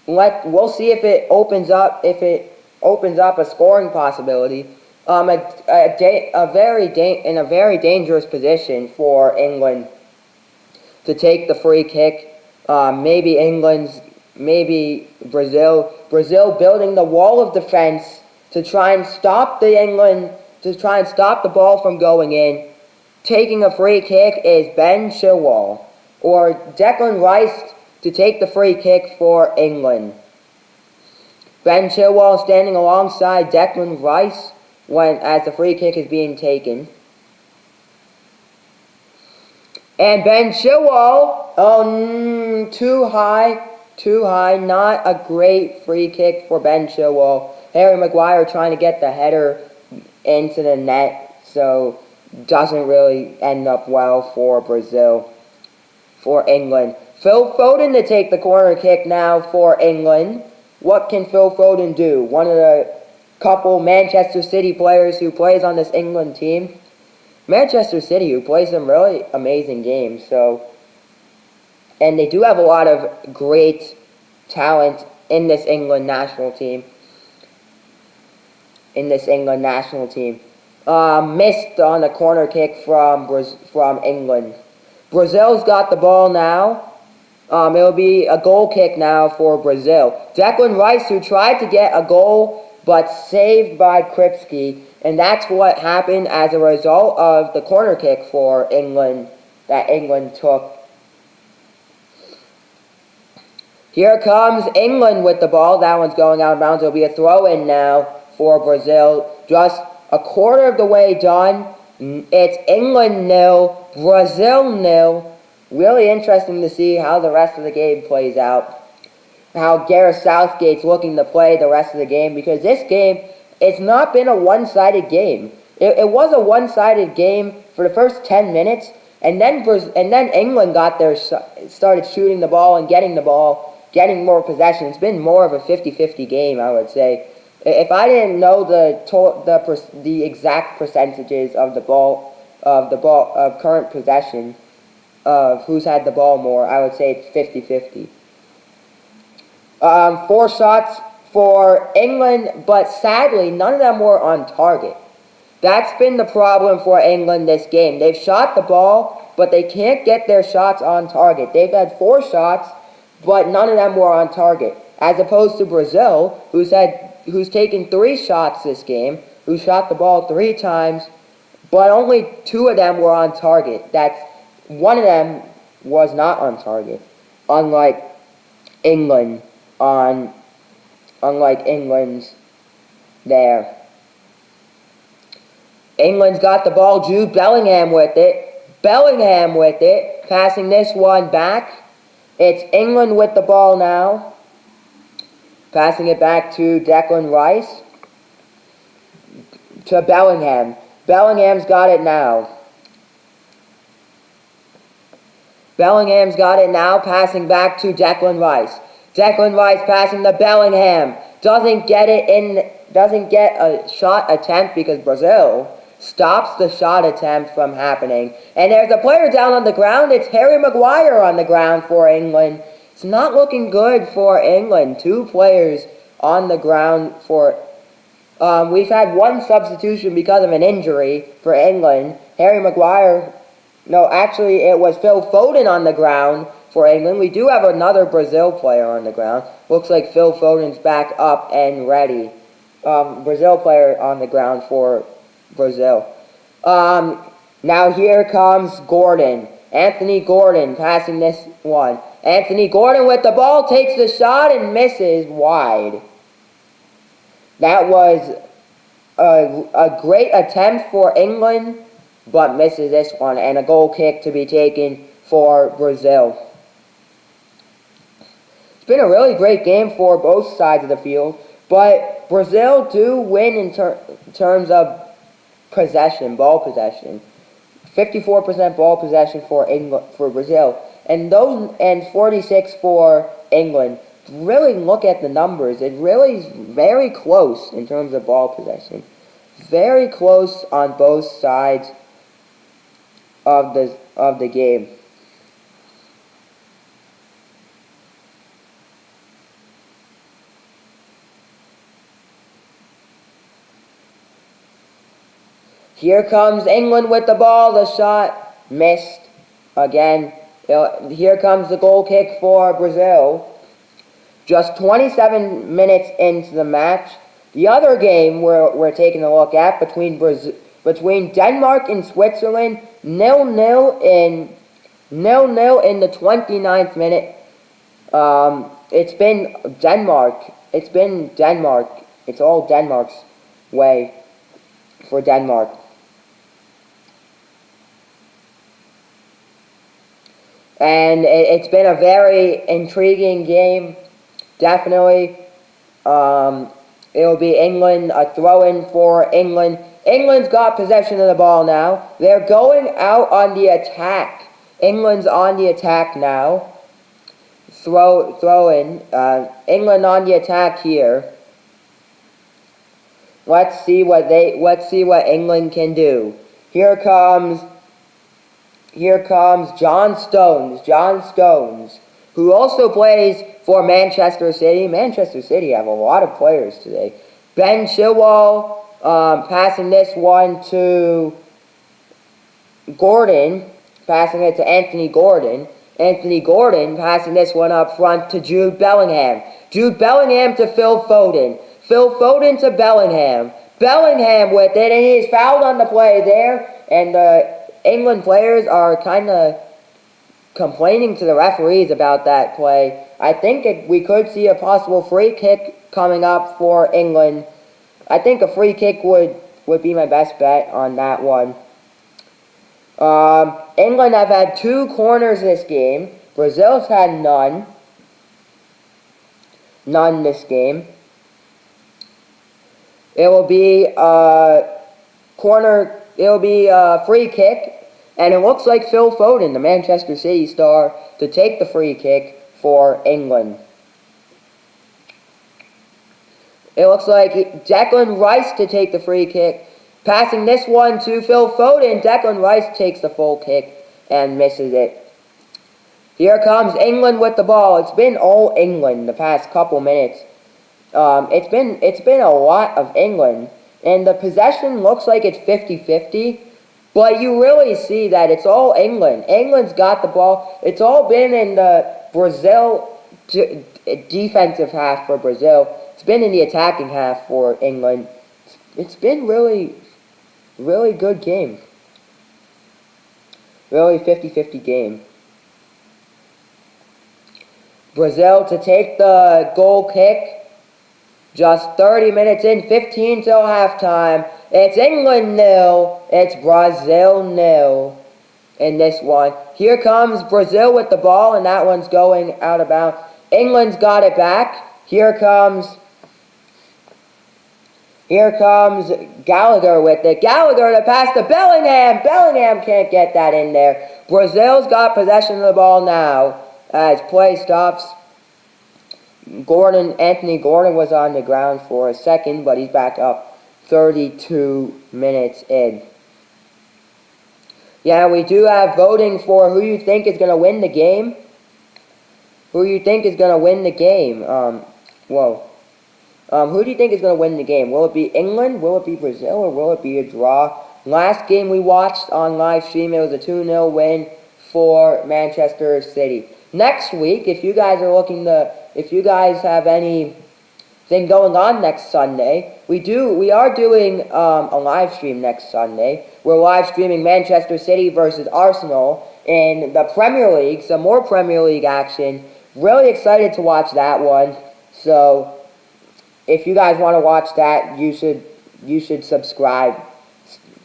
We'll see if it opens up, if it opens up a scoring possibility. In a very dangerous position for England to take the free kick. Maybe Brazil building the wall of defense to try and stop the ball from going in. Taking a free kick is Ben Chilwell or Declan Rice to take the free kick for England. Ben Chilwell standing alongside Declan Rice as the free kick is being taken. And Ben Chilwell, too high, not a great free kick for Ben Chilwell. Harry Maguire trying to get the header into the net, so doesn't really end up well for England. Phil Foden to take the corner kick now for England. What can Phil Foden do? One of the couple Manchester City players who plays on this England team. Manchester City, who plays some really amazing games, and they do have a lot of great talent in this England national team. Missed on a corner kick from England. Brazil's got the ball now. It'll be a goal kick now for Brazil. Declan Rice, who tried to get a goal, but saved by Kripke. And that's what happened as a result of the corner kick for England that England took. Here comes England with the ball. That one's going out of bounds. It'll be a throw-in now for Brazil. Just a quarter of the way done. It's England 0, Brazil 0. Really interesting to see how the rest of the game plays out. How Gareth Southgate's looking to play the rest of the game, because this game, it's not been a one-sided game. It was a one-sided game for the first 10 minutes, and then England started shooting the ball and getting the ball, getting more possession. It's been more of a 50-50 game, I would say. If I didn't know the exact percentages of current possession of who's had the ball more, I would say it's 50-50. 4 shots for England, but sadly, none of them were on target. That's been the problem for England this game. They've shot the ball, but they can't get their shots on target. They've had 4 shots, but none of them were on target. As opposed to Brazil, who's taken 3 shots this game, who shot the ball 3 times, but only 2 of them were on target. One of them was not on target, unlike England's there. England's got the ball. Jude Bellingham with it. Passing this one back. It's England with the ball now. Passing it back to Declan Rice. To Bellingham. Bellingham's got it now. Passing back to Declan Rice. Declan Rice passing to Bellingham. Doesn't get a shot attempt because Brazil stops the shot attempt from happening. And there's a player down on the ground. It's Harry Maguire on the ground for England. It's not looking good for England. 2 players on the ground for... we've had 1 substitution because of an injury for England. Harry Maguire... No, actually, it was Phil Foden on the ground for England. We do have another Brazil player on the ground. Looks like Phil Foden's back up and ready. Brazil player on the ground for Brazil. Now here comes Gordon. Anthony Gordon passing this one. Anthony Gordon with the ball, takes the shot and misses wide. That was a great attempt for England, but misses this one, and a goal kick to be taken for Brazil. It's been a really great game for both sides of the field, but Brazil do win in terms of possession, ball possession. 54% ball possession for Brazil, and 46 for England. Really look at the numbers. It really is very close in terms of ball possession. Very close on both sides of the game. Here comes England with the ball. The shot missed again. Here comes the goal kick for Brazil. Just 27 minutes into the match. The other game we're taking a look at between Denmark and Switzerland, 0-0 in the 29th minute. It's been Denmark. It's all Denmark's way for Denmark. And it's been a very intriguing game. Definitely. It'll be England, a throw-in for England. England's got possession of the ball now. They're going out on the attack. England's on the attack now. Throw in. England on the attack here. Let's see what England can do. Here comes John Stones, who also plays for Manchester City. Manchester City have a lot of players today. Ben Chilwell passing this one to Gordon, passing it to Anthony Gordon. Anthony Gordon passing this one up front to Jude Bellingham. Jude Bellingham to Phil Foden. Phil Foden to Bellingham. Bellingham with it, and he's fouled on the play there. And the England players are kind of complaining to the referees about that play. I think we could see a possible free kick coming up for England. I think a free kick would be my best bet on that one. England have had 2 corners this game. Brazil's had none. None this game. It will be a free kick. And it looks like Phil Foden, the Manchester City star, to take the free kick for England. It looks like Declan Rice to take the free kick. Passing this one to Phil Foden. Declan Rice takes the full kick and misses it. Here comes England with the ball. It's been all England the past couple minutes. It's been a lot of England. And the possession looks like it's 50-50. But you really see that it's all England. England's got the ball. It's all been in the Brazil defensive half for Brazil. It's been in the attacking half for England. It's been really good game. Really 50-50 game. Brazil to take the goal kick. Just 30 minutes in, 15 till halftime. It's England 0. It's Brazil 0 in this one. Here comes Brazil with the ball, and that one's going out of bounds. England's got it back. Here comes Gallagher with it. Gallagher to pass to Bellingham. Bellingham can't get that in there. Brazil's got possession of the ball now as play stops. Anthony Gordon was on the ground for a second, but he's back up 32 minutes in. Yeah, we do have voting for who you think is going to win the game. Who you think is going to win the game? Who do you think is going to win the game? Will it be England? Will it be Brazil? Or will it be a draw? Last game we watched on live stream, it was a 2-0 win for Manchester City. Next week, if you guys have anything going on next Sunday, we are doing a live stream next Sunday. We're live streaming Manchester City versus Arsenal in the Premier League, some more Premier League action. Really excited to watch that one. So if you guys want to watch that, you should subscribe.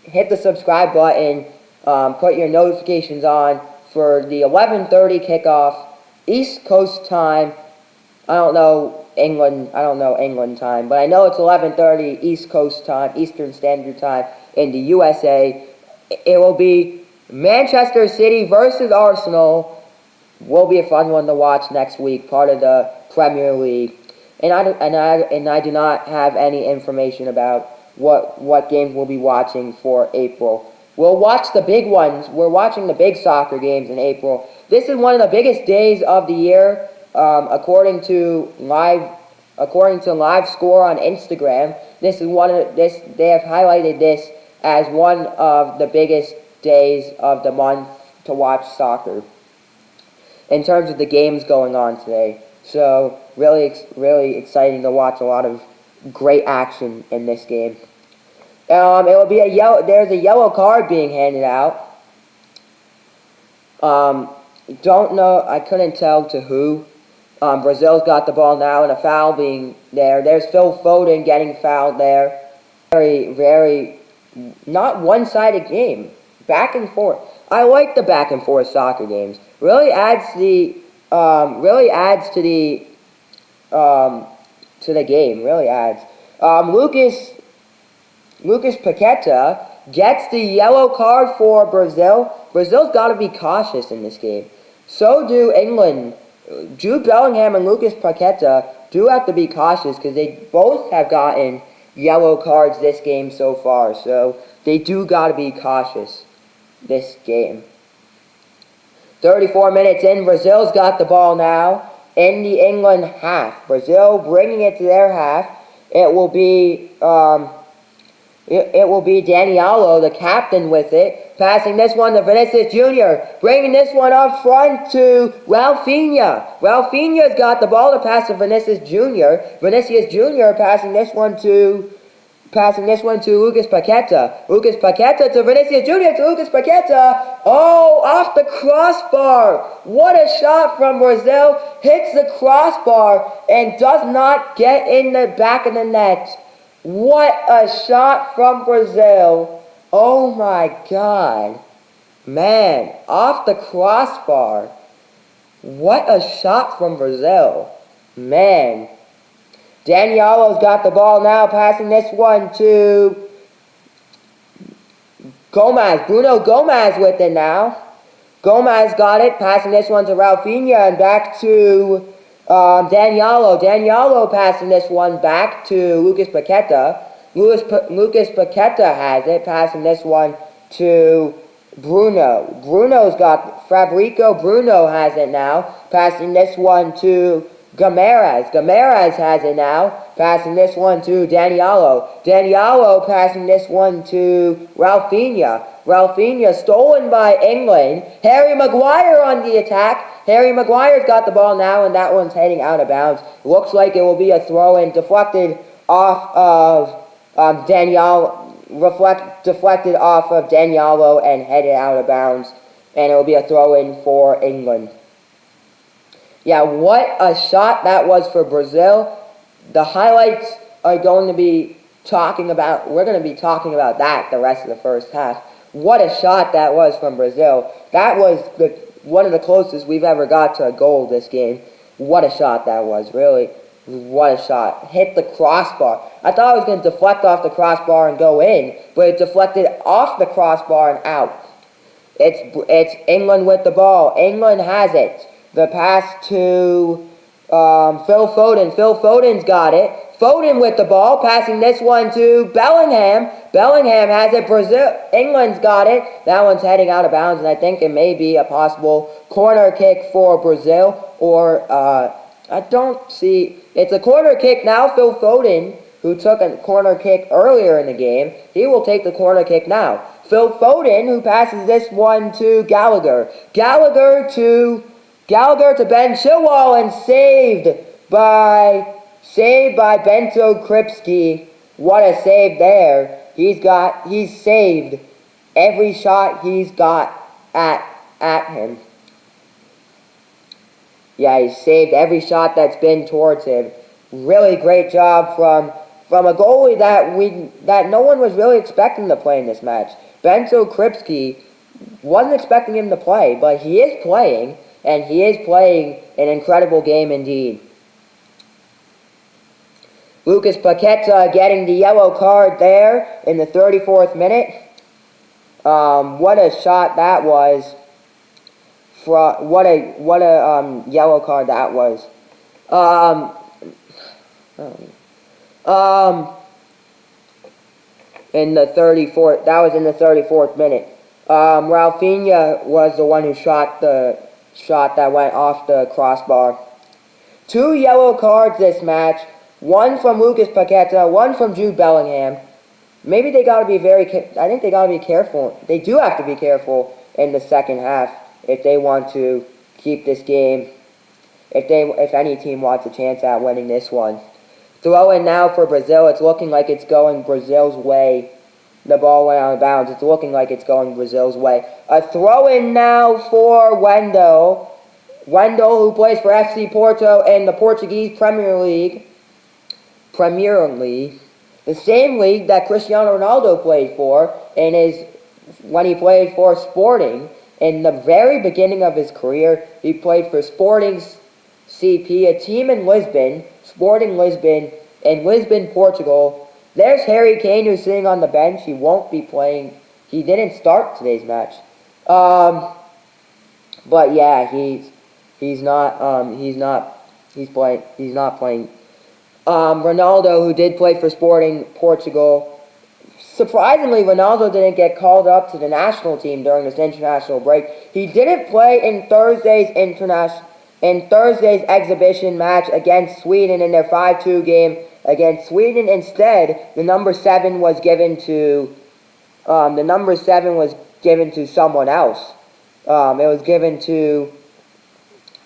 Hit the subscribe button. Put your notifications on for the 11:30 kickoff, East Coast time. I don't know England time, but I know it's 11:30 East Coast time, Eastern Standard Time in the USA. It will be Manchester City versus Arsenal. Will be a fun one to watch next week, part of the Premier League. And I do not have any information about what games we'll be watching for April. We'll watch the big ones. We're watching the big soccer games in April. This is one of the biggest days of the year, according to live score on Instagram. They have highlighted this as one of the biggest days of the month to watch soccer in terms of the games going on today. So really exciting to watch a lot of great action in this game. It will be a yellow. There's a yellow card being handed out. Don't know. I couldn't tell to who. Brazil's got the ball now, and a foul being there. There's Phil Foden getting fouled there. Very not one-sided game. Back and forth. I like the back and forth soccer games. Really adds to the game. Really adds. Lucas Paqueta gets the yellow card for Brazil. Brazil's got to be cautious in this game. So do England. Jude Bellingham and Lucas Paqueta do have to be cautious because they both have gotten yellow cards this game so far. So they do got to be cautious this game. 34 minutes in, Brazil's got the ball now in the England half. Brazil bringing it to their half. It will be Dani Alves, the captain, with it, passing this one to Vinicius Jr., bringing this one up front to Rafinha. Rafinha's got the ball to pass to Vinicius Jr. Vinicius Jr. passing this one to Lucas Paqueta. Lucas Paqueta to Vinicius Jr. to Lucas Paqueta. Oh, off the crossbar. What a shot from Brazil. Hits the crossbar and does not get in the back of the net. What a shot from Brazil. Oh my God. Man, off the crossbar. What a shot from Brazil. Man. Dani Alves got the ball now, passing this one to Gomez. Bruno Gomez with it now. Gomez got it, passing this one to Rafinha and back to Dani Alves. Dani Alves passing this one back to Lucas Paqueta. Lucas Paqueta has it, passing this one to Bruno. Fabricio Bruno has it now, passing this one to Gameras. Gameras has it now, passing this one to Dani Alves. Dani Alves passing this one to Rafinha. Rafinha stolen by England. Harry Maguire on the attack. Harry Maguire's got the ball now, and that one's heading out of bounds. Looks like it will be a throw-in, deflected off of Dani Alves and headed out of bounds. And it will be a throw-in for England. Yeah, what a shot that was for Brazil. The highlights are going to be we're going to be talking about that the rest of the first half. What a shot that was from Brazil. That was one of the closest we've ever got to a goal this game. What a shot that was, really. What a shot. Hit the crossbar. I thought it was going to deflect off the crossbar and go in, but it deflected off the crossbar and out. It's England with the ball. England has it. The pass to Phil Foden. Phil Foden's got it. Foden with the ball, passing this one to Bellingham. Bellingham has it. England's got it. That one's heading out of bounds, and I think it may be a possible corner kick for Brazil. Or, I don't see... It's a corner kick now. Phil Foden, who took a corner kick earlier in the game, he will take the corner kick now. Phil Foden, who passes this one to Gallagher. Gallagher to Ben Chilwell, and saved by Bento Kripski. What a save there. He's saved every shot he's got at him. Yeah, he's saved every shot that's been towards him. Really great job from a goalie that no one was really expecting to play in this match. Bento Kripski wasn't expecting him to play, but he is playing. And he is playing an incredible game indeed. Lucas Paqueta getting the yellow card there in the 34th minute. What a shot that was. What a yellow card that was. In the 34th, that was in the 34th minute. Rafinha was the one who shot the shot that went off the crossbar. 2 yellow cards this match. One from Lucas Paqueta, one from Jude Bellingham. maybe they got to be I think they got to be careful. They do have to be careful in the second half if they want to keep this game. If any team wants a chance at winning this one. Throw in now for Brazil. It's looking like it's going Brazil's way. The ball went out of bounds. It's looking like it's going Brazil's way. A throw in now for Wendell. Wendell, who plays for FC Porto in the Portuguese Premier League. The same league that Cristiano Ronaldo played for when he played for Sporting. In the very beginning of his career, he played for Sporting CP, a team in Lisbon, Sporting Lisbon, in Lisbon, Portugal. There's Harry Kane, who's sitting on the bench. He won't be playing. He didn't start today's match. But yeah, he's not playing. Ronaldo, who did play for Sporting Portugal. Surprisingly, Ronaldo didn't get called up to the national team during this international break. He didn't play in Thursday's exhibition match against Sweden in their 5-2 game against Sweden. Instead, the number 7 was given to someone else. It was given to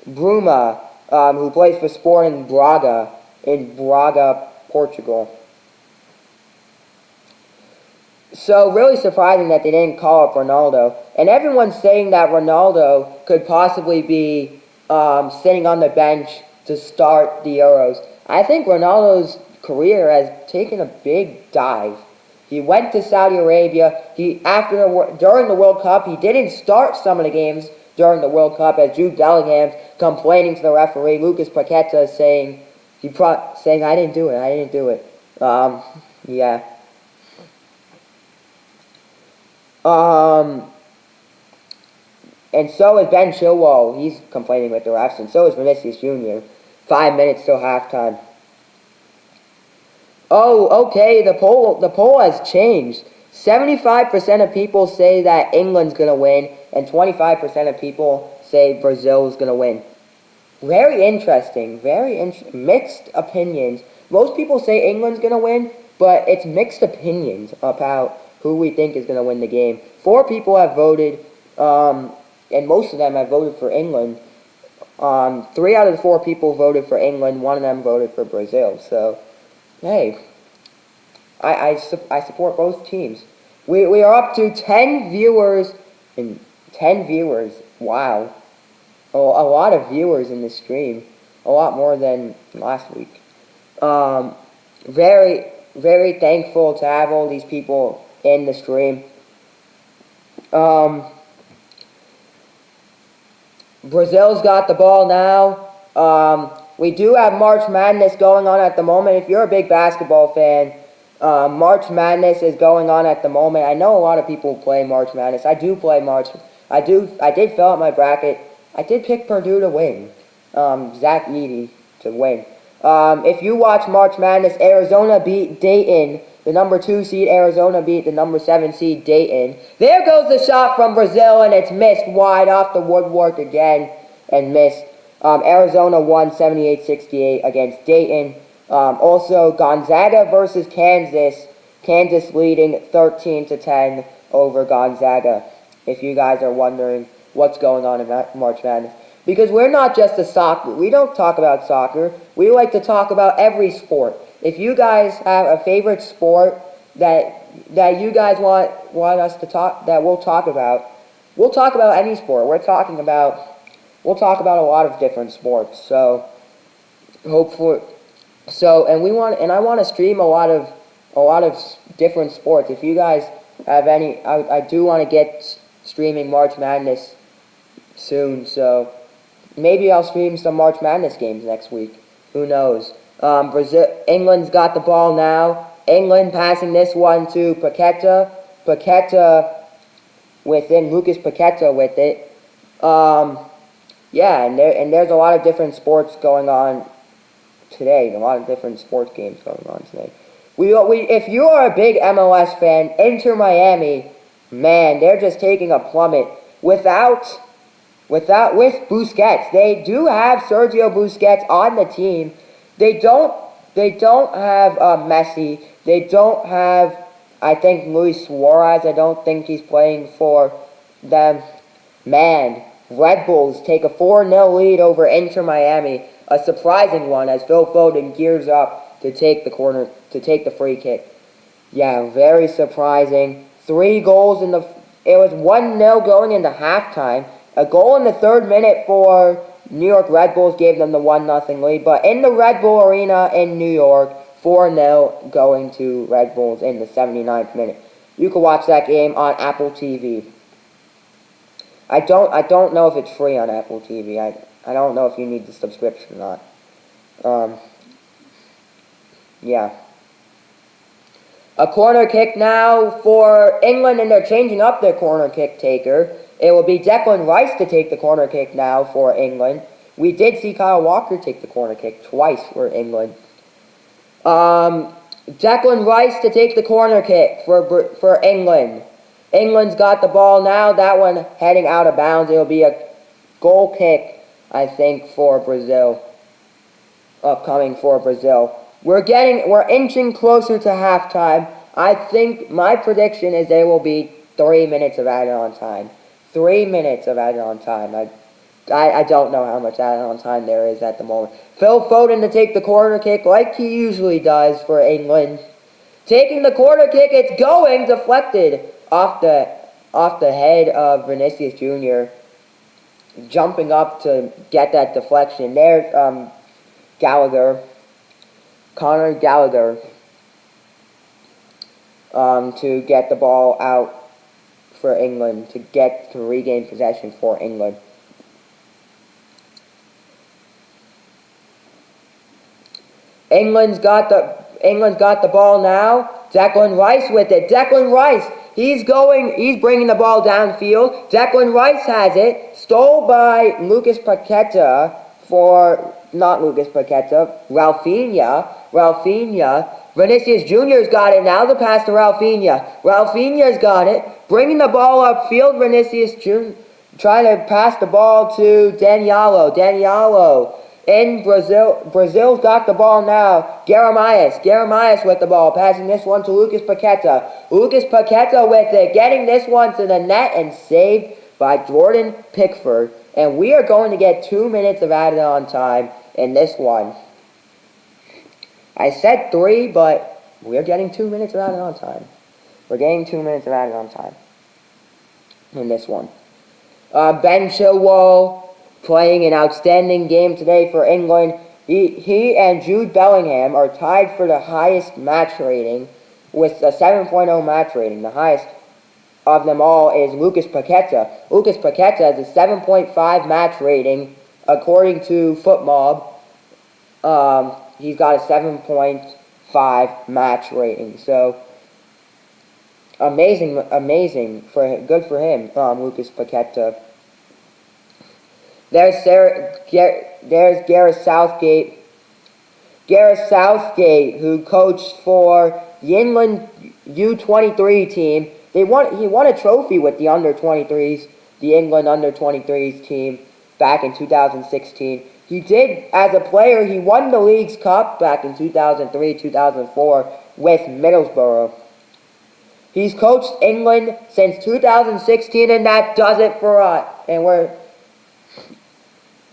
Bruma, who plays for Sporting Braga in Braga, Portugal. So really surprising that they didn't call up Ronaldo. And everyone's saying that Ronaldo could possibly be sitting on the bench to start the Euros. I think Ronaldo's career has taken a big dive. He went to Saudi Arabia. During the World Cup, he didn't start some of the games during the World Cup, as Jude Bellingham's complaining to the referee. Lucas Paqueta saying, I didn't do it. Yeah. And so is Ben Chilwell. He's complaining with the refs, and so is Vinicius Jr. 5 minutes till halftime. Oh, okay, the poll has changed. 75% of people say that England's going to win, and 25% of people say Brazil's going to win. Very interesting, mixed opinions. Most people say England's going to win, but it's mixed opinions about who we think is going to win the game. 4 people have voted, and most of them have voted for England. 3 out of the 4 people voted for England. 1 of them voted for Brazil. So, hey, I support both teams. We are up to 10 viewers. Wow. A lot of viewers in this stream. A lot more than last week. Very, very thankful to have all these people in the stream. Brazil's got the ball now. We do have March Madness going on at the moment. If you're a big basketball fan, March Madness is going on at the moment. I know a lot of people play March Madness. I do play March. I did fill out my bracket. I did pick Purdue to win. Zach Edey to win. If you watch March Madness, Arizona beat Dayton. The number 2 seed Arizona beat the number 7 seed Dayton. There goes the shot from Brazil, and it's missed wide off the woodwork again and missed. Arizona won 78-68 against Dayton. Also, Gonzaga versus Kansas. Kansas leading 13-10 over Gonzaga. If you guys are wondering what's going on in March Madness. Because we're not just a soccer. We don't talk about soccer. We like to talk about every sport. If you guys have a favorite sport that you guys want us to talk, that we'll talk about any sport. We'll talk about a lot of different sports. So hopefully, and I want to stream a lot of different sports. If you guys have any, I do want to get streaming March Madness soon. So maybe I'll stream some March Madness games next week. Who knows? England's got the ball now. England passing this one to Paqueta. Paqueta Lucas Paqueta with it. Yeah, and there's a lot of different sports going on today. A lot of different sports games going on today. If you are a big MLS fan, Inter Miami, man, they're just taking a plummet. With Busquets, they do have Sergio Busquets on the team. They don't have Messi. They don't have I think Luis Suarez, I don't think he's playing for them. Man, Red Bulls take a 4-0 lead over Inter Miami. A surprising one as Phil Foden gears up to take the free kick. Yeah, very surprising. 3 goals it was 1-0 going into halftime. A goal in the 3rd minute for New York Red Bulls gave them the 1-0 lead. But in the Red Bull Arena in New York, 4-0 going to Red Bulls in the 79th minute. You can watch that game on Apple TV. I don't know if it's free on Apple TV. I don't know if you need the subscription or not. Yeah. A corner kick now for England, and they're changing up their corner kick taker. It will be Declan Rice to take the corner kick now for England. We did see Kyle Walker take the corner kick twice for England. Declan Rice to take the corner kick for England. England's got the ball now. That one heading out of bounds. It'll be a goal kick, I think, for Brazil. Upcoming for Brazil. We're inching closer to halftime. I think my prediction is there will be 3 minutes of added on time. 3 minutes of added on time. I don't know how much added on time there is at the moment. Phil Foden to take the corner kick like he usually does for England. Taking the corner kick, it's going, deflected off the head of Vinicius Jr. Jumping up to get that deflection. There's Conor Gallagher, to get the ball out for England, to regain possession for England. England's got the ball now. Declan Rice with it. Declan Rice, he's bringing the ball downfield. Declan Rice has it, stole by Rafinha. Vinicius Jr.'s got it now. The pass to Rafinha. Rafinha's got it. Bringing the ball upfield. Vinicius Jr. trying to pass the ball to Daniello. Daniello in Brazil. Brazil's got the ball now. Guimaraes with the ball. Passing this one to Lucas Paqueta. Lucas Paqueta with it. Getting this one to the net and saved by Jordan Pickford. And we are going to get 2 minutes of added on time in this one. I said 3, but we're getting 2 minutes of added on time. We're getting 2 minutes of added on time in this one. Ben Chilwell playing an outstanding game today for England. He and Jude Bellingham are tied for the highest match rating with a 7.0 match rating. The highest of them all is Lucas Paqueta. Lucas Paqueta has a 7.5 match rating according to FootMob. He's got a 7.5 match rating. So amazing good for him, Lucas Paqueta. There's Gareth Southgate. Gareth Southgate, who coached for the England U23 team. He won a trophy with the under-23s, the England under-23s team back in 2016. He did, as a player, he won the Leagues Cup back in 2003-2004 with Middlesbrough. He's coached England since 2016, and that does it for us.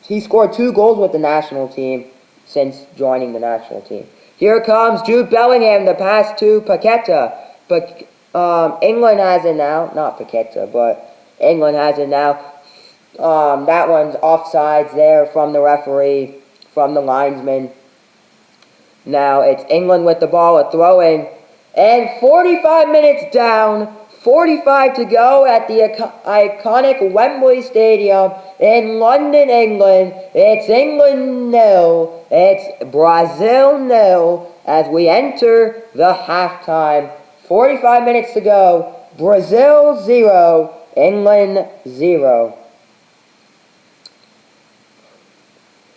He scored 2 goals with the national team since joining the national team. Here comes Jude Bellingham, the pass to Paqueta. But England has it now. Not Paqueta, but England has it now. That one's offsides there from the referee, from the linesman. Now it's England with the ball, a throw-in. And 45 minutes down, 45 to go at the iconic Wembley Stadium in London, England. It's England 0, it's Brazil 0 as we enter the halftime. 45 minutes to go, Brazil 0, England 0.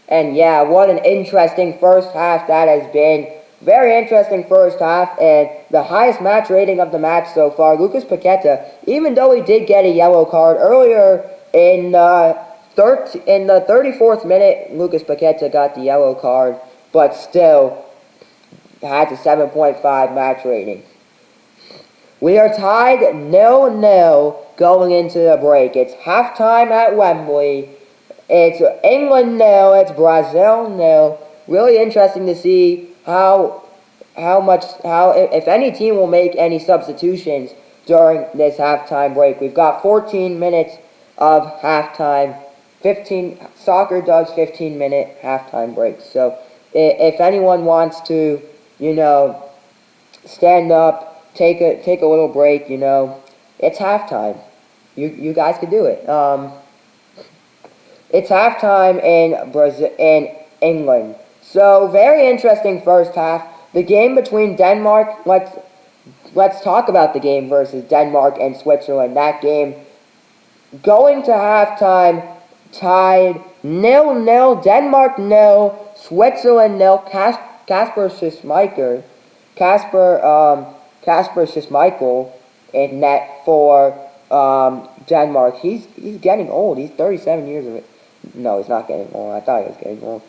And yeah, what an interesting first half that has been. Very interesting first half, and the highest match rating of the match so far, Lucas Paqueta, even though he did get a yellow card earlier in the 34th minute, Lucas Paqueta got the yellow card, but still has a 7.5 match rating. We are tied 0-0 going into the break. It's halftime at Wembley. It's England 0, it's Brazil 0. Really interesting to see if any team will make any substitutions during this halftime break. We've got 14 minutes of halftime. Soccer does 15-minute halftime breaks. So if anyone wants to, stand up, take a little break, it's halftime. You guys can do it. It's halftime in England. So very interesting first half. The game between Denmark, let's talk about the game versus Denmark and Switzerland. That game going to halftime tied 0-0. Denmark 0, Switzerland 0. Kasper Schmeichel in net for Denmark. He's getting old. He's 37 years of it. No, he's not getting old. I thought he was getting old.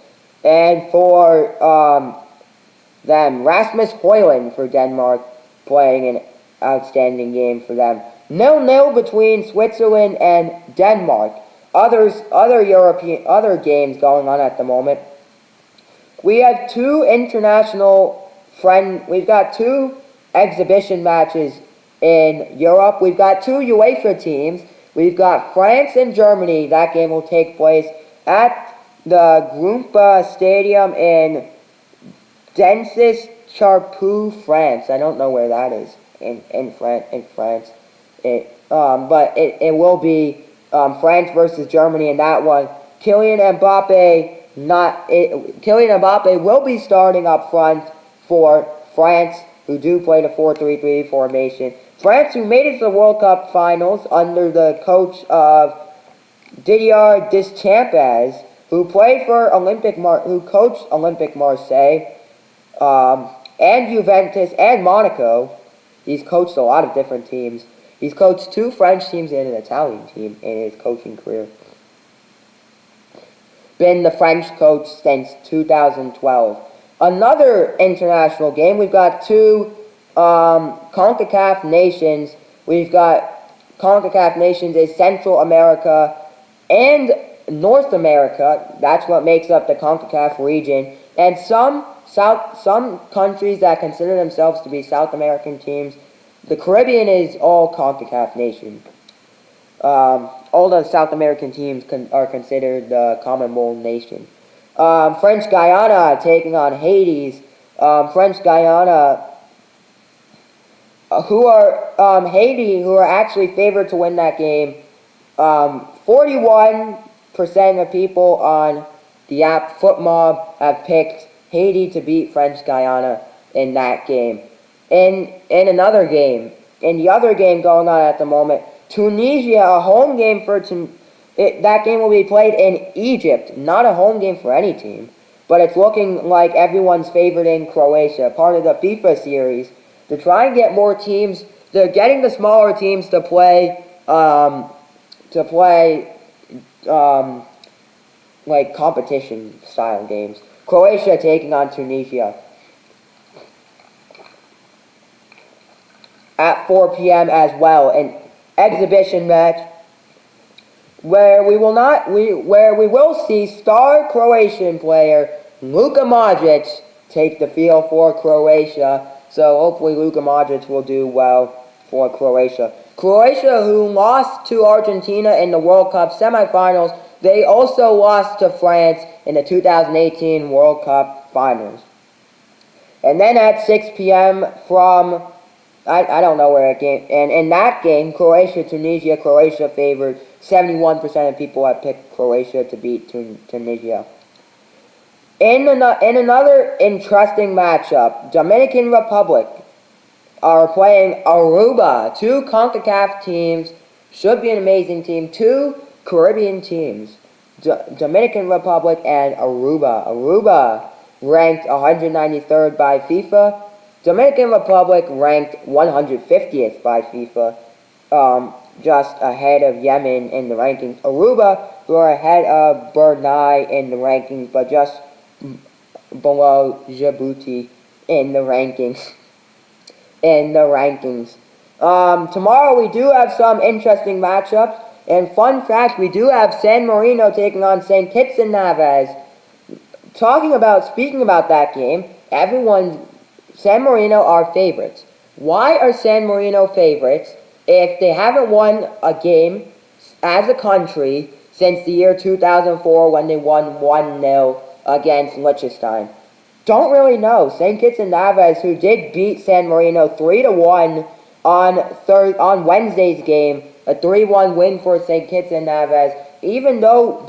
And for them, Rasmus Højlund for Denmark, playing an outstanding game for them. 0-0 between Switzerland and Denmark. Other games going on at the moment. We have we've got two exhibition matches in Europe. We've got two UEFA teams. We've got France and Germany. That game will take place at the Grumpa Stadium in Densis Charpoux, France. I don't know where that is in France. But it will be France versus Germany in that one. Kylian Mbappe will be starting up front for France, who do play the 4-3-3 formation. France, who made it to the World Cup finals under the coach of Didier Deschamps, who coached Olympique Marseille, and Juventus and Monaco. He's coached a lot of different teams. He's coached two French teams and an Italian team in his coaching career. Been the French coach since 2012. Another international game. We've got two CONCACAF nations. We've got CONCACAF nations is Central America and North America. That's what makes up the CONCACAF region. And some countries that consider themselves to be South American teams. The Caribbean is all CONCACAF nation. All the South American teams are considered the Commonwealth nation. French Guiana taking on Haiti. French Guiana, Haiti, who are actually favored to win that game. 41% of people on the app FootMob have picked Haiti to beat French Guiana in that game. In the other game going on at the moment, Tunisia, a home game that game will be played in Egypt. Not a home game for any team, but it's looking like everyone's favored in Croatia, part of the FIFA series. To try and get more teams, they're getting the smaller teams to play like competition style games. Croatia taking on Tunisia at 4 p.m. as well, an exhibition match where we will see star Croatian player Luka Modric take the field for Croatia. So hopefully Luka Modric will do well for Croatia. Croatia, who lost to Argentina in the World Cup semifinals, they also lost to France in the 2018 World Cup finals. And then at 6 p.m. from, I don't know where it game, and in that game, Croatia-Tunisia, Croatia favored. 71% of people have picked Croatia to beat Tunisia. In another interesting matchup, Dominican Republic are playing Aruba. Two CONCACAF teams, should be an amazing team. Two Caribbean teams, Dominican Republic and Aruba. Aruba ranked 193rd by FIFA. Dominican Republic ranked 150th by FIFA, just ahead of Yemen in the rankings. Aruba, who are ahead of Brunei in the rankings, but just below Djibouti in the rankings. Tomorrow we do have some interesting matchups. And fun fact, we do have San Marino taking on St. Kitts and Nevis. Speaking about that game, San Marino are favorites. Why are San Marino favorites if they haven't won a game as a country since the year 2004 when they won 1-0 against Liechtenstein? Don't really know. St. Kitts and Nevis, who did beat San Marino 3-1 on Wednesday's game, a 3-1 win for St. Kitts and Nevis. Even though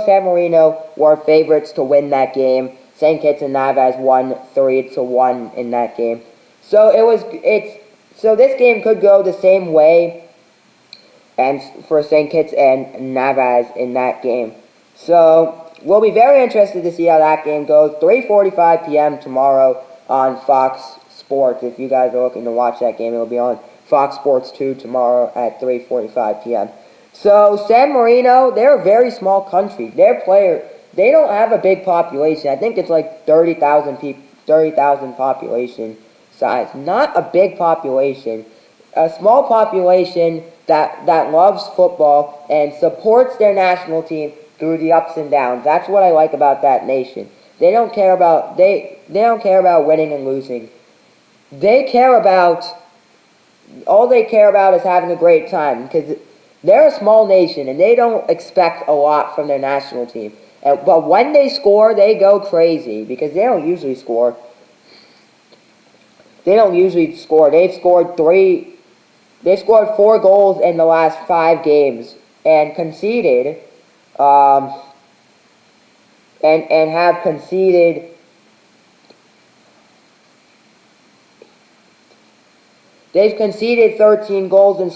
San Marino were favorites to win that game, St. Kitts and Nevis won 3-1 in that game. So this game could go the same way, and for St. Kitts and Nevis in that game. So we'll be very interested to see how that game goes. 3:45 p.m. tomorrow on Fox Sports. If you guys are looking to watch that game, it'll be on Fox Sports 2 tomorrow at 3:45 p.m. So San Marino, they're a very small country. They don't have a big population. I think it's like 30,000 population size. Not a big population. A small population that loves football and supports their national team through the ups and downs. That's what I like about that nation. They don't care about winning and losing. All they care about is having a great time, because they're a small nation and they don't expect a lot from their national team. But when they score, they go crazy, because they don't usually score. They've scored 4 goals in the last 5 games and conceded and have conceded They've conceded 13 goals and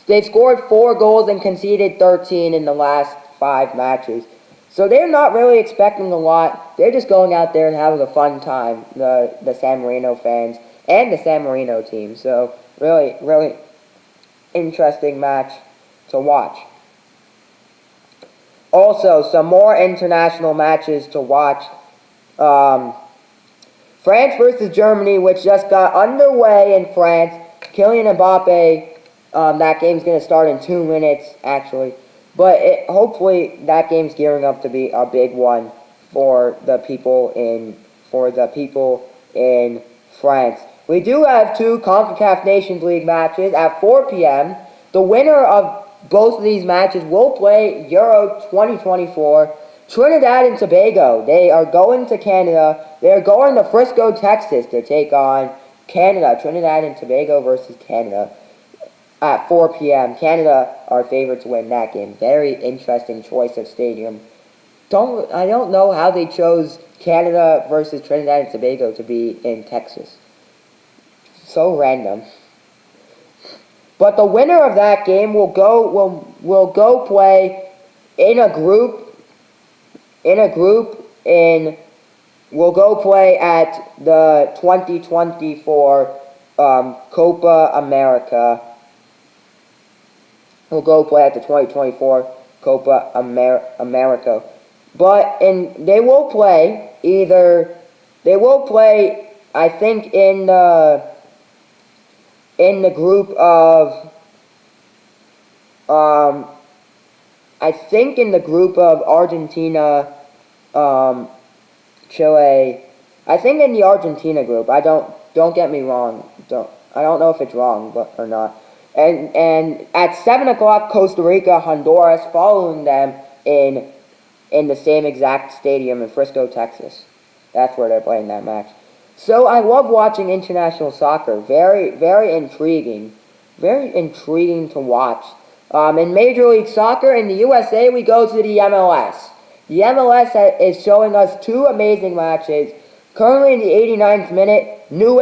they've scored 4 goals and conceded 13 in the last 5 matches. So they're not really expecting a lot. They're just going out there and having a fun time, the San Marino fans and the San Marino team. So really, really interesting match to watch. Also, some more international matches to watch. France versus Germany, which just got underway in France. Kylian Mbappe, that game's going to start in 2 minutes, actually. But hopefully that game's gearing up to be a big one for the people in France. We do have 2 CONCACAF Nations League matches at 4 p.m. The winner of both of these matches will play Euro 2024. Trinidad and Tobago, they are going to Canada. They are going to Frisco, Texas to take on Canada. Trinidad and Tobago versus Canada at 4 p.m. Canada are favored to win that game. Very interesting choice of stadium. I don't know how they chose Canada versus Trinidad and Tobago to be in Texas. So random. But the winner of that game will go play will go play at the 2024 Copa America. Will go play at the 2024 Copa America. They will play I think in the group of Argentina, Chile. I think in the Argentina group. Don't get me wrong. I don't know if it's wrong or not. And at 7 o'clock, Costa Rica, Honduras, following them in the same exact stadium in Frisco, Texas. That's where they're playing that match. So I love watching international soccer. Very, very intriguing. Very intriguing to watch. In Major League Soccer in the USA, we go to the MLS. The MLS is showing us 2 amazing matches. Currently in the 89th minute, the New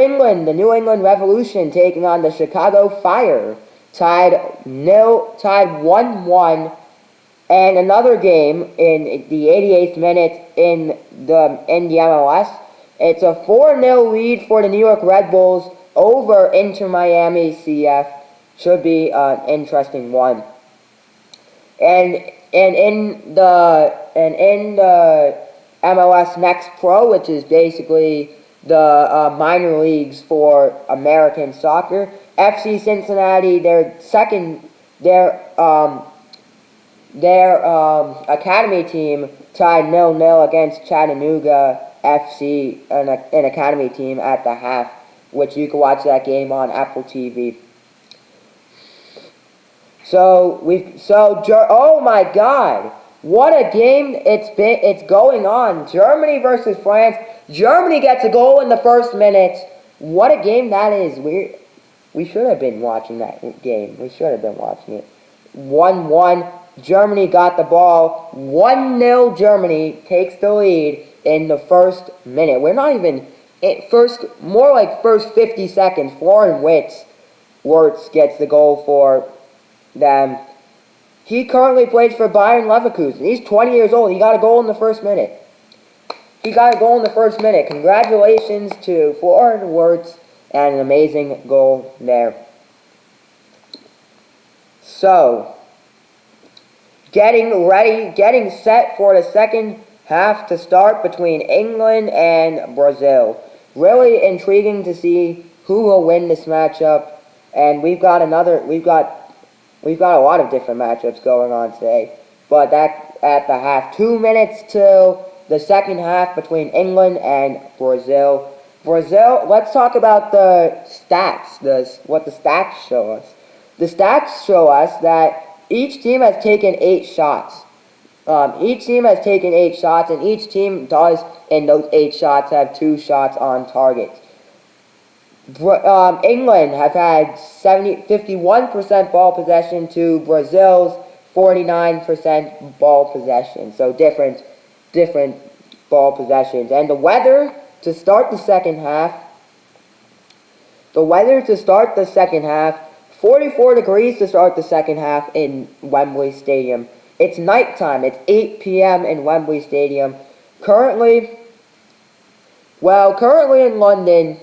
England Revolution taking on the Chicago Fire, tied 1-1. And another game in the 88th minute in the MLS. It's a 4-0 lead for the New York Red Bulls over Inter Miami CF. Should be an interesting one. And in the MLS Next Pro, which is basically the minor leagues for American soccer. FC Cincinnati, their academy team tied 0-0 against Chattanooga FC, an academy team at the half, which you can watch that game on Apple TV. Oh my God, what a game it's going on. Germany versus France. Germany gets a goal in the first minute. What a game that is. We should have been watching that game. We should have been watching it. 1-1. Germany got the ball. 1-0 Germany takes the lead in the first minute. We're not even more like first 50 seconds. Florian Wirtz gets the goal for them. He currently plays for Bayern Leverkusen. He's 20 years old. He got a goal in the first minute. Congratulations to Florian Wirtz and an amazing goal there. So, getting set for the second half to start between England and Brazil. Really intriguing to see who will win this matchup. And we've got a lot of different matchups going on today. But that at the half, 2 minutes till the second half between England and Brazil. Let's talk about the stats, what the stats show us. The stats show us that each team has taken 8 shots. Each team has taken 8 shots, and each team does, in those 8 shots, have 2 shots on target. England have had 51% ball possession to Brazil's 49% ball possession. So different ball possessions. And the weather to start the second half, 44 degrees to start the second half in Wembley Stadium. It's nighttime. It's 8 p.m. in Wembley Stadium. Currently in London,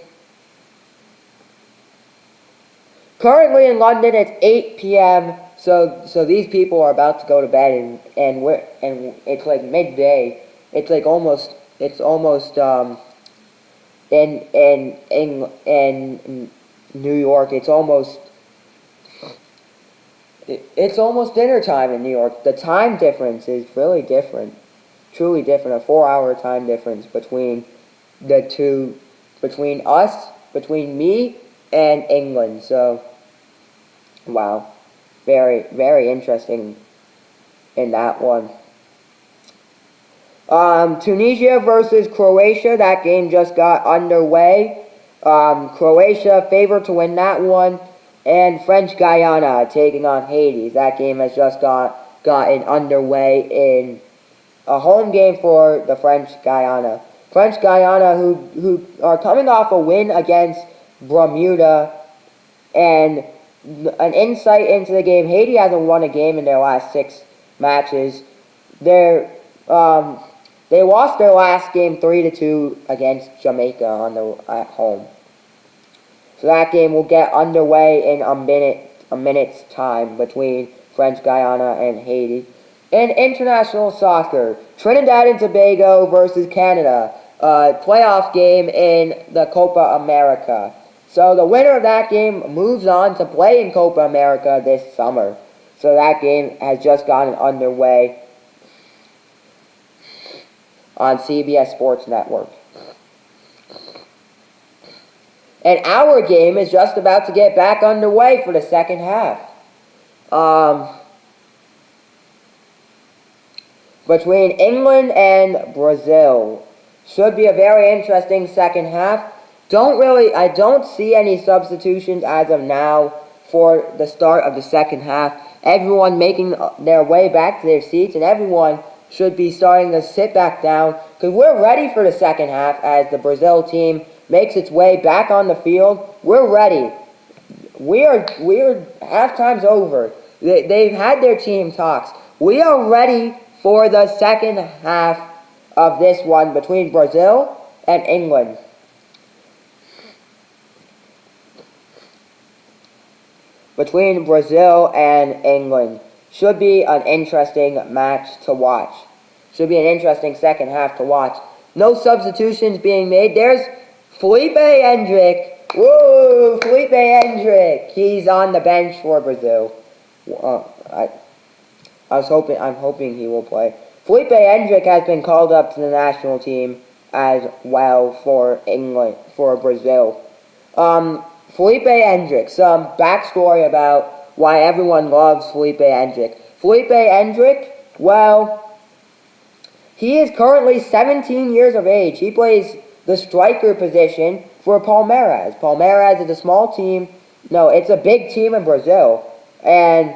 it's 8 p.m. So these people are about to go to bed, and it's like midday. It's almost in New York. It's almost dinner time in New York. The time difference is really different, truly different. A 4-hour time difference between between me and England. So, wow, very, very interesting in that one. Tunisia versus Croatia. That game just got underway. Croatia favored to win that one. And French Guiana taking on Haiti. That game has just gotten underway in a home game for the French Guiana. French Guiana who are coming off a win against Bermuda. And an insight into the game, Haiti hasn't won a game in their last 6 matches. They lost their last game 3-2 against Jamaica at home. So that game will get underway in a minute's time between French Guiana and Haiti. In international soccer, Trinidad and Tobago versus Canada, a playoff game in the Copa America. So the winner of that game moves on to play in Copa America this summer. So that game has just gotten underway on CBS Sports Network. And our game is just about to get back underway for the second half. Between England and Brazil. Should be a very interesting second half. I don't see any substitutions as of now for the start of the second half. Everyone making their way back to their seats, and everyone should be starting to sit back down because we're ready for the second half as the Brazil team makes its way back on the field. We're ready. We're halftime's over. They've had their team talks. We are ready for the second half of this one between Brazil and England. Between Brazil and England. Should be an interesting match to watch. Should be an interesting second half to watch. No substitutions being made. There's Felipe Hendrick. Woo! Felipe Hendrick. He's on the bench for Brazil. I'm hoping he will play. Felipe Hendrick has been called up to the national team as well for England, for Brazil. Felipe Hendrick, some backstory about why everyone loves Felipe Hendrick. Felipe Hendrick, well, he is currently 17 years of age. He plays the striker position for Palmeiras. Palmeiras is a small team. No, it's a big team in Brazil. And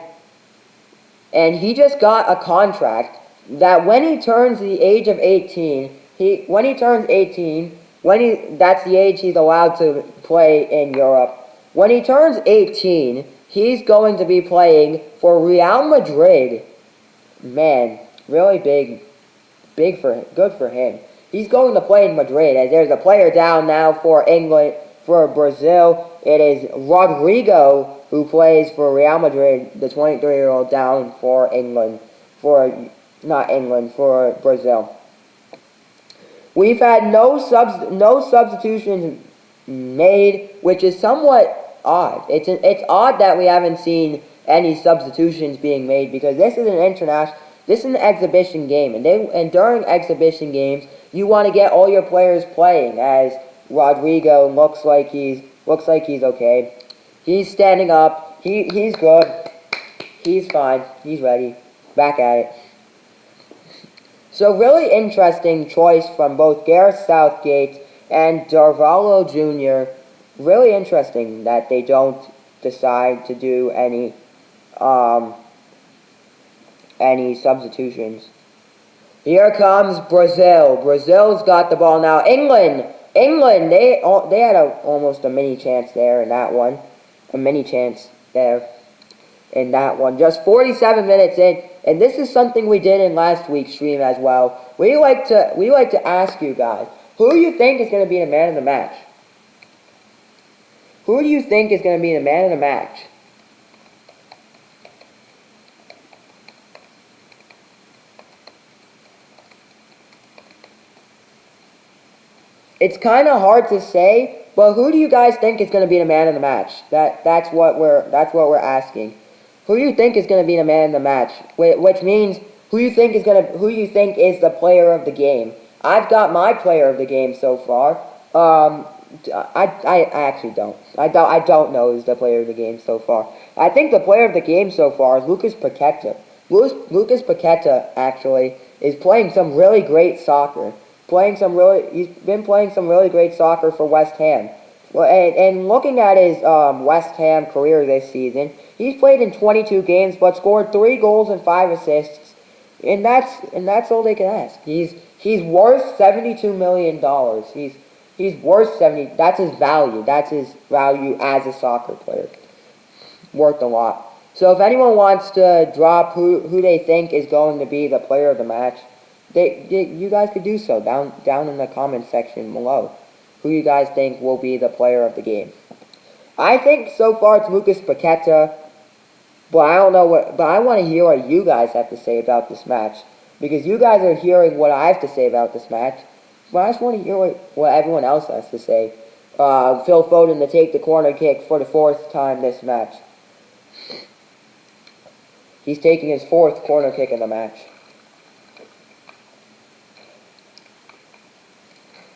he just got a contract that when he turns the age of 18, that's the age he's allowed to play in Europe. When he turns 18, he's going to be playing for Real Madrid. Man, really good for him. He's going to play in Madrid, as there's a player down now for England, for Brazil. It is Rodrigo who plays for Real Madrid, the 23-year-old down for for Brazil. We've had no substitutions made, which is somewhat odd. It's odd that we haven't seen any substitutions being made, because this is an exhibition game, and during exhibition games you want to get all your players playing. As Rodrigo looks like he's okay. He's standing up. He's good. He's fine. He's ready. Back at it. So really interesting choice from both Gareth Southgate and Darvallo Jr. Really interesting that they don't decide to do any substitutions. Here comes Brazil. Brazil's got the ball now. England, they had almost a mini chance there in that one. A mini chance there in that one. Just 47 minutes in, and this is something we did in last week's stream as well. We like to ask you guys, who do you think is going to be the man of the match? Who do you think is going to be the man of the match? It's kind of hard to say, but who do you guys think is going to be the man of the match? That's what we're asking. Who do you think is going to be the man of the match? Which means who you think is the player of the game. I've got my player of the game so far. I actually don't. I don't know who's the player of the game so far. I think the player of the game so far is Lucas Paqueta. Lucas Paqueta actually is playing some really great soccer. He's been playing some really great soccer for West Ham. Well, and looking at his West Ham career this season, he's played in 22 games but scored 3 goals and 5 assists, and that's all they can ask. He's worth $72 million. He's worth 70. That's his value. That's his value as a soccer player. Worth a lot. So if anyone wants to drop who they think is going to be the player of the match, you guys could do so down in the comment section below. Who you guys think will be the player of the game? I think so far it's Lucas Paqueta, but I don't know but I want to hear what you guys have to say about this match, because you guys are hearing what I have to say about this match, but I just want to hear what everyone else has to say. Phil Foden to take the corner kick for the 4th time this match. He's taking his 4th corner kick in the match.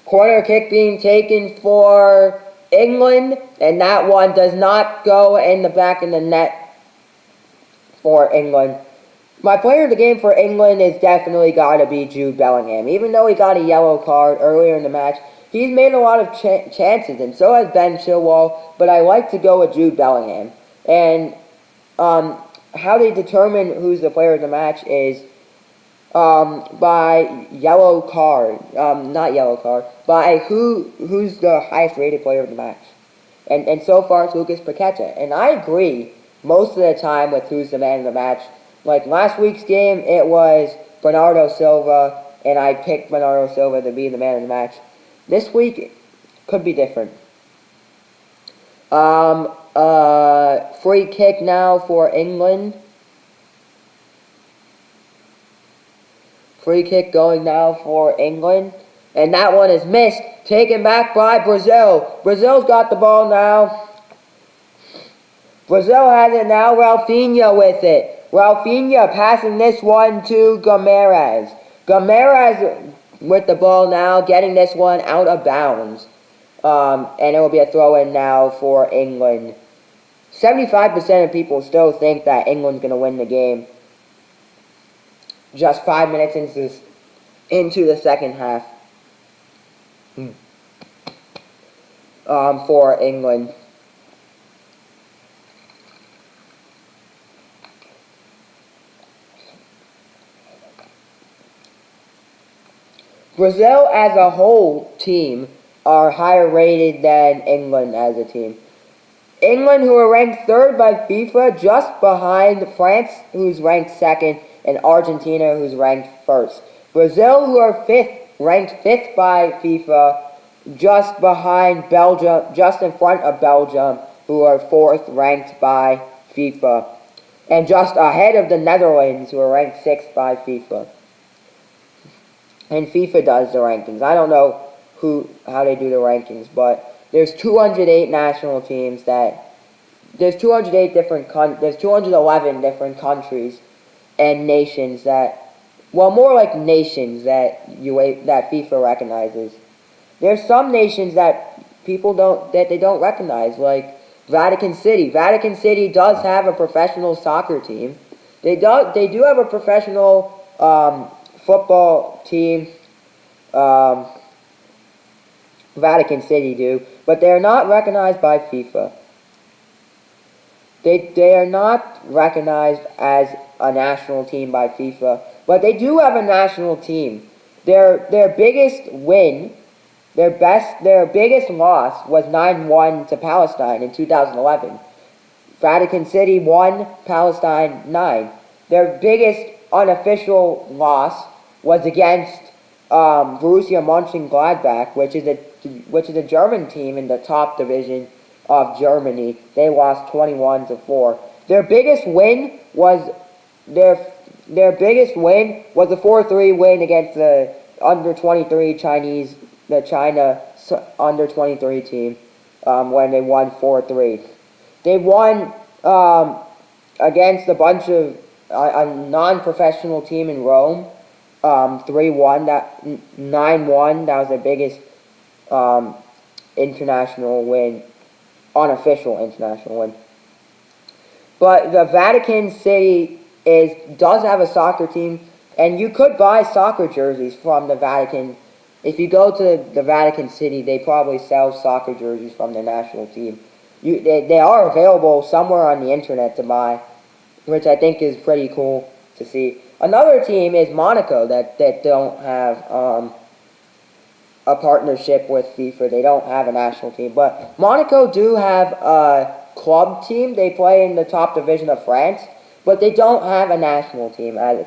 Corner kick being taken for England, and that one does not go in the back of the net for England. My player of the game for England is definitely got to be Jude Bellingham. Even though he got a yellow card earlier in the match, he's made a lot of chances, and so has Ben Chilwell, but I like to go with Jude Bellingham. And how they determine who's the player of the match is by yellow card, not yellow card, by who's the highest rated player of the match. And so far it's Lucas Paqueta. And I agree most of the time with who's the man of the match. Like last week's game, it was Bernardo Silva, and I picked Bernardo Silva to be the man of the match. This week could be different. Free kick now for England. Free kick going now for England. And that one is missed. Taken back by Brazil. Brazil's got the ball now. Brazil has it now. Rafinha with it. Rafinha passing this one to Gomes. Gomes with the ball now, getting this one out of bounds. And it will be a throw-in now for England. 75% of people still think that England's going to win the game. Just 5 minutes into the second half. For England. Brazil as a whole team are higher rated than England as a team. England, who are ranked third by FIFA, just behind France, who's ranked second, and Argentina, who's ranked first. Brazil, who are ranked fifth by FIFA, just behind Belgium, just in front of Belgium, who are fourth ranked by FIFA, and just ahead of the Netherlands, who are ranked sixth by FIFA. And FIFA does the rankings. I don't know how they do the rankings, but there's 208 national teams there's 211 different countries and nations more like nations that FIFA recognizes. There's some nations that they don't recognize, like Vatican City. Vatican City does have a professional soccer team. They do have a professional football team. Vatican City do, but they are not recognized by FIFA. They are not recognized as a national team by FIFA, but they do have a national team. Their biggest win, their biggest loss was 9-1 to Palestine in 2011. Vatican City won, Palestine 9. Their biggest unofficial loss was against Borussia Mönchengladbach, which is a German team in the top division of Germany. They lost 21-4. Their biggest win was a 4-3 win against the under-23 China under-23 team when they won 4-3. They won against a bunch of a non-professional team in Rome. 3-1, 9-1, that was their biggest international win, unofficial international win. But the Vatican City does have a soccer team, and you could buy soccer jerseys from the Vatican. If you go to the Vatican City, they probably sell soccer jerseys from their national team. They are available somewhere on the internet to buy, which I think is pretty cool to see. Another team is Monaco that don't have a partnership with FIFA. They don't have a national team. But Monaco do have a club team. They play in the top division of France. But they don't have a national team as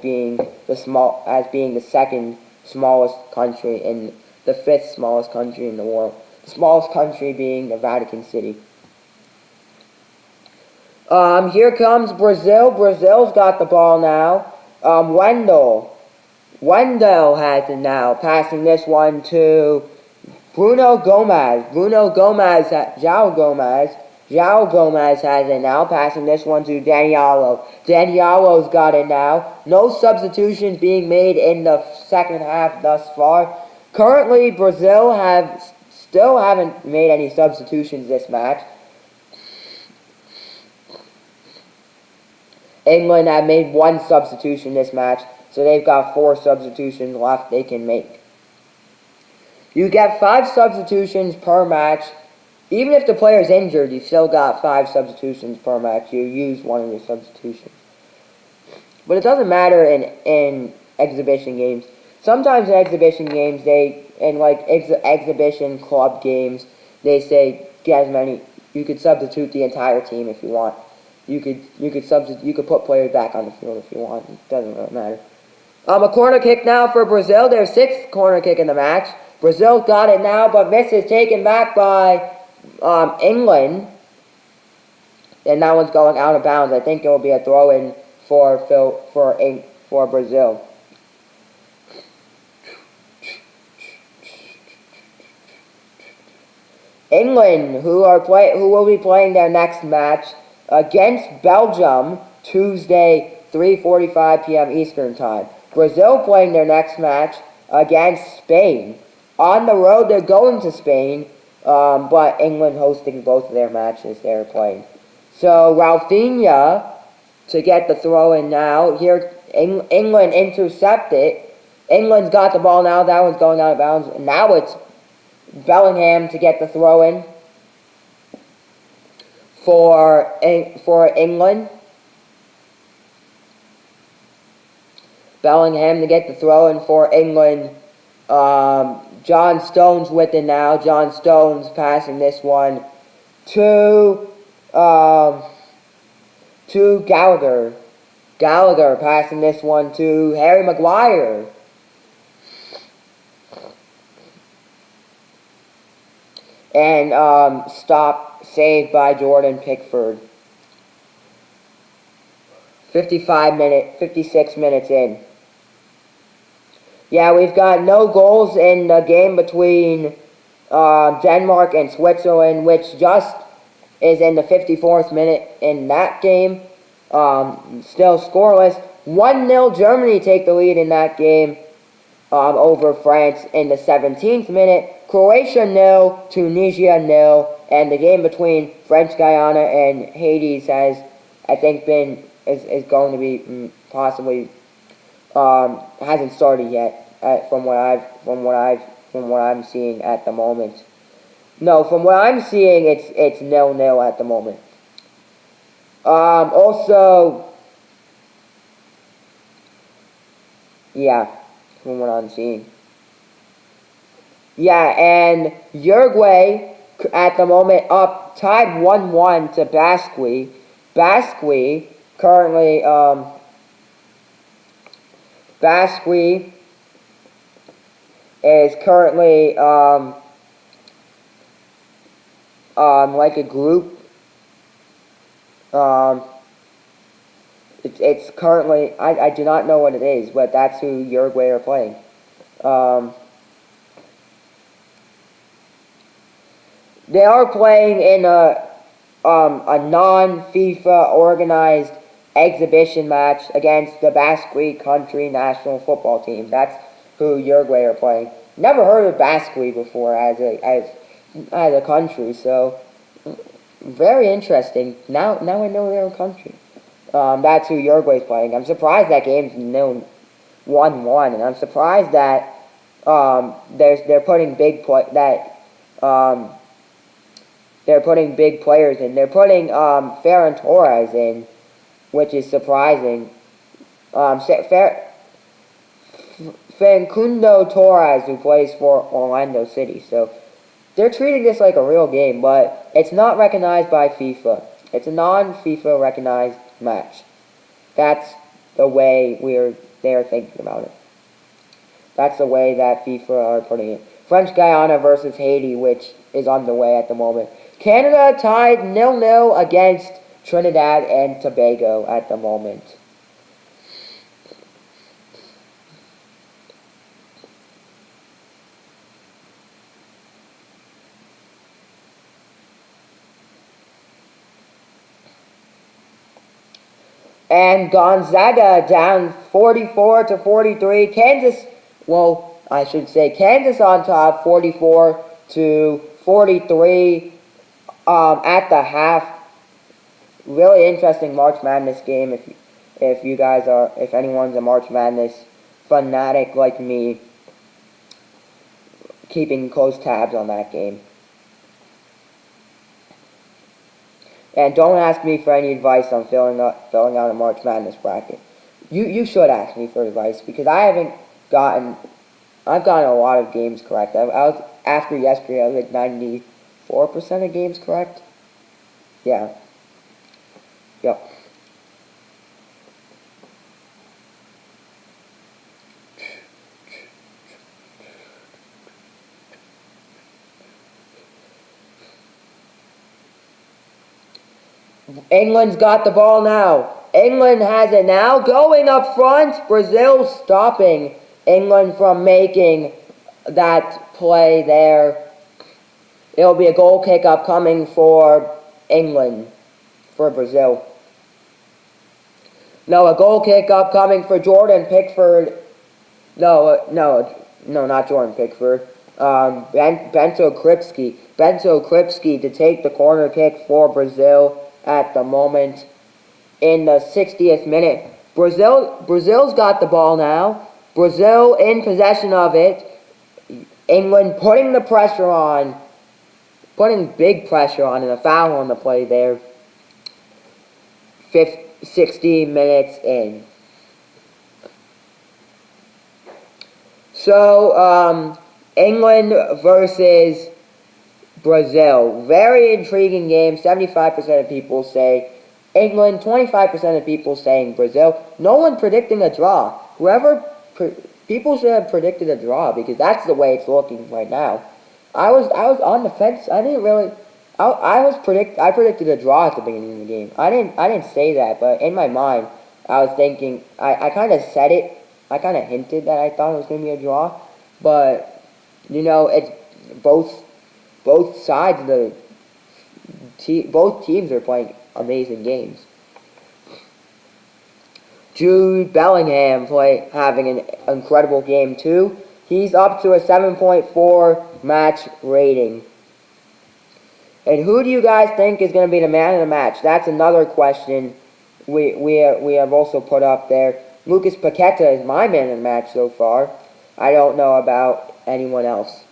being the second smallest country and the fifth smallest country in the world. The smallest country being the Vatican City. Here comes Brazil. Brazil's got the ball now. Wendell has it now, passing this one to Bruno Gomes. João Gomes has it now, passing this one to Daniello. Daniello's got it now. No substitutions being made in the second half thus far. Currently, Brazil still haven't made any substitutions this match. England have made one substitution this match, so they've got 4 substitutions left they can make. You get 5 substitutions per match. Even if the player's injured, you still got 5 substitutions per match. You use one of your substitutions. But it doesn't matter in exhibition games. Sometimes in exhibition games, exhibition club games, they say get as many. You could substitute the entire team if you want. You could put players back on the field if you want. It doesn't really matter. A corner kick now for Brazil. Their 6th corner kick in the match. Brazil got it now, but misses, taken back by England. And that one's going out of bounds. I think it will be a throw-in for Brazil. England, who will be playing their next match against Belgium Tuesday, 3:45 p.m. Eastern Time. Brazil playing their next match against Spain. On the road, they're going to Spain, but England hosting both of their matches they're playing. So Rafinha to get the throw in now. Here, England intercepted. England's got the ball now. That one's going out of bounds. Now it's Bellingham to get the throw in for England. Bellingham to get the throw in for England. John Stones with it now. John Stones passing this one to Gallagher. Gallagher passing this one to Harry Maguire. And saved by Jordan Pickford. 56 minutes in. Yeah, we've got no goals in the game between Denmark and Switzerland, which just is in the 54th minute in that game. Still scoreless. 1-0 Germany take the lead in that game over France in the 17th minute. Croatia 0, Tunisia 0, and the game between French Guiana and Haiti has, I think, is going to be possibly hasn't started yet from what I'm seeing at the moment. No, from what I'm seeing, it's 0-0 at the moment. Also, yeah, from what I'm seeing. Yeah, and Uruguay at the moment up tied 1-1 to Basque. Basque currently is currently like a group. It's currently, I do not know what it is, but that's who Uruguay are playing. They are playing in a non-FIFA organized exhibition match against the Basque country national football team. That's who Uruguay are playing. Never heard of Basque before as a country, so very interesting. Now I know they're a country. That's who Uruguay's playing. I'm surprised that game's 1-1, and I'm surprised that they're putting big they're putting big players in. They're putting Ferran Torres in, which is surprising. Facundo Torres, who plays for Orlando City. So they're treating this like a real game, but it's not recognized by FIFA. It's a non-FIFA recognized match. That's the way they're thinking about it. That's the way that FIFA are putting it. French Guiana versus Haiti, which is underway at the moment. Canada tied 0-0 against Trinidad and Tobago at the moment. And Gonzaga down 44-43. Kansas on top 44-43 at the half. Really interesting March Madness game if anyone's a March Madness fanatic like me, keeping close tabs on that game. And don't ask me for any advice on filling out a March Madness bracket. You should ask me for advice because I've gotten a lot of games correct. After yesterday, I was like 94% of games correct. Yeah. Yep. England's got the ball now. England has it now. Going up front. Brazil stopping England from making that play there. It'll be a goal kick upcoming for England, for Brazil. No, a goal kick upcoming for Jordan Pickford. No, not Jordan Pickford. Bento Kripski. Bento Kripski to take the corner kick for Brazil at the moment in the 60th minute. Brazil's got the ball now. Brazil in possession of it. England putting the pressure on. Putting big pressure on, and a foul on the play there. 60 minutes in. So, England versus Brazil. Very intriguing game. 75% of people say England, 25% of people saying Brazil. No one predicting a draw. People should have predicted a draw, because that's the way it's looking right now. I was on the fence. I didn't really. I predicted a draw at the beginning of the game. I didn't say that, but in my mind, I was thinking. I kind of said it. I kind of hinted that I thought it was going to be a draw, but it's both sides of the both teams are playing amazing games. Jude Bellingham having an incredible game too. He's up to a 7.4 match rating. And who do you guys think is going to be the man of the match? That's another question we have also put up there. Lucas Paqueta is my man of the match so far. I don't know about anyone else.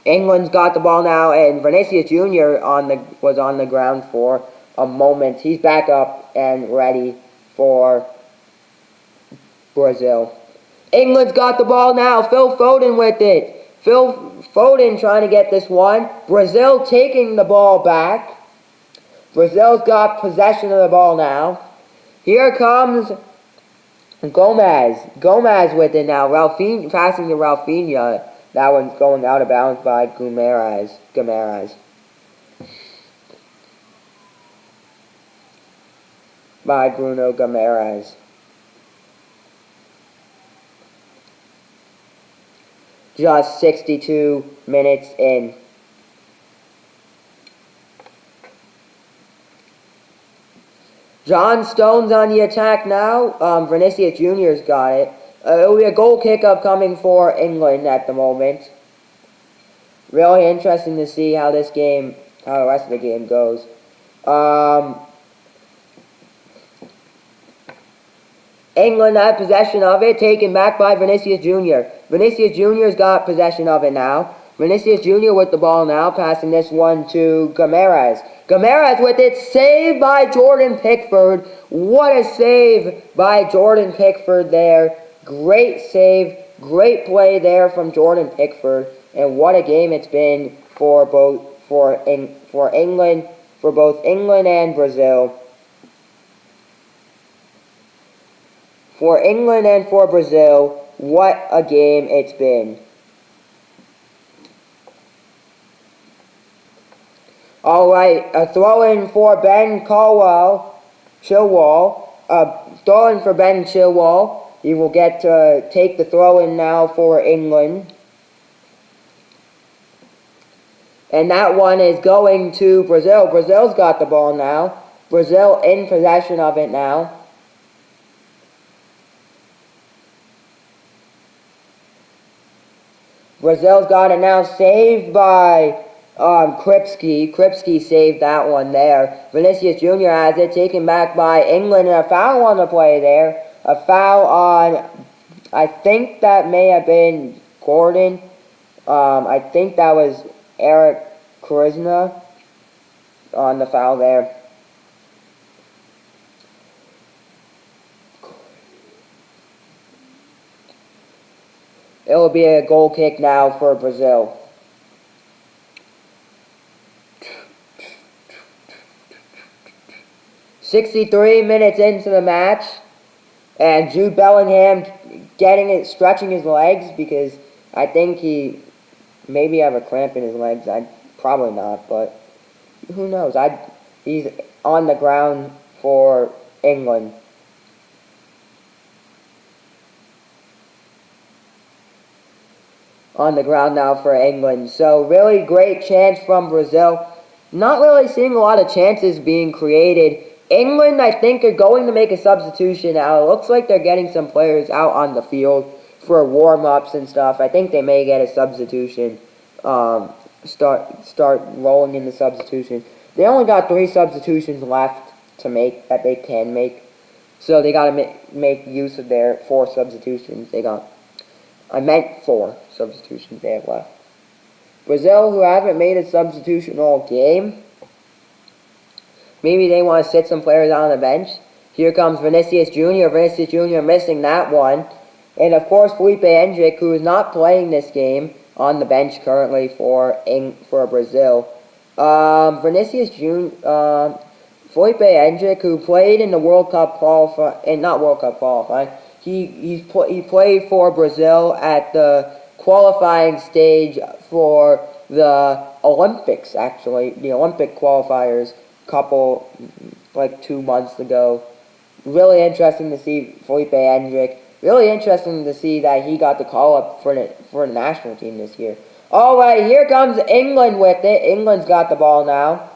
England's got the ball now, and Vinicius Jr. was on the ground for a moment. He's back up and ready for Brazil. England's got the ball now. Phil Foden with it. Phil Foden trying to get this one. Brazil taking the ball back. Brazil's got possession of the ball now. Here comes Gomez. Gomez with it now. Rafinha passing to Rafinha. That one's going out of bounds by Guimaraes. By Bruno Guimaraes. Just 62 minutes in. John Stones on the attack now. Vinicius Jr.'s got it. It will be a goal kick upcoming for England at the moment. Really interesting to see how the rest of the game goes. England had possession of it, taken back by Vinicius Jr. Vinicius Jr.'s got possession of it now. Vinicius Jr. with the ball now, passing this one to Guimaraes. Guimaraes with it, saved by Jordan Pickford. What a save by Jordan Pickford there. Great save, great play there from Jordan Pickford. And what a game it's been for both England and Brazil. For England and for Brazil, what a game it's been. Alright, a throw-in for Ben Chilwell. Throw-in for Ben Chilwell. He will get to take the throw-in now for England. And that one is going to Brazil. Brazil's got the ball now. Brazil in possession of it now. Brazil's got it now, saved by Kripski. Kripski saved that one there. Vinicius Jr. has it, taken back by England, and a foul on the play there. A foul on, I think that may have been Gordon. I think that was Eric Charisma on the foul there. It will be a goal kick now for Brazil. "63 minutes into the match, and Jude Bellingham stretching his legs, because I think he maybe have a cramp in his legs. Probably not, but who knows? He's on the ground for England. on the ground now for England. So really great chance from Brazil. Not really seeing a lot of chances being created. England, I think, are going to make a substitution now. It looks like they're getting some players out on the field for warm-ups and stuff. I think they may get a substitution. Start rolling in the substitution. They only got 3 substitutions left to make that they can make. So they got to make use of their 4 substitutions they got. I meant 4 substitutions they have left. Brazil, who haven't made a substitution all game. Maybe they want to sit some players on the bench. Here comes Vinicius Jr. Vinicius Jr. missing that one. And of course, Felipe Endrick, who is not playing this game, on the bench currently for Brazil. Vinicius Jr. Felipe Endrick, who played in the World Cup qualifying, not World Cup qualifying. He played for Brazil at the qualifying stage for the Olympics, actually, the Olympic qualifiers, like 2 months ago. Really interesting to see Felipe Endrick. Really interesting to see that he got the call up for the national team this year. All right, here comes England with it. England's got the ball now.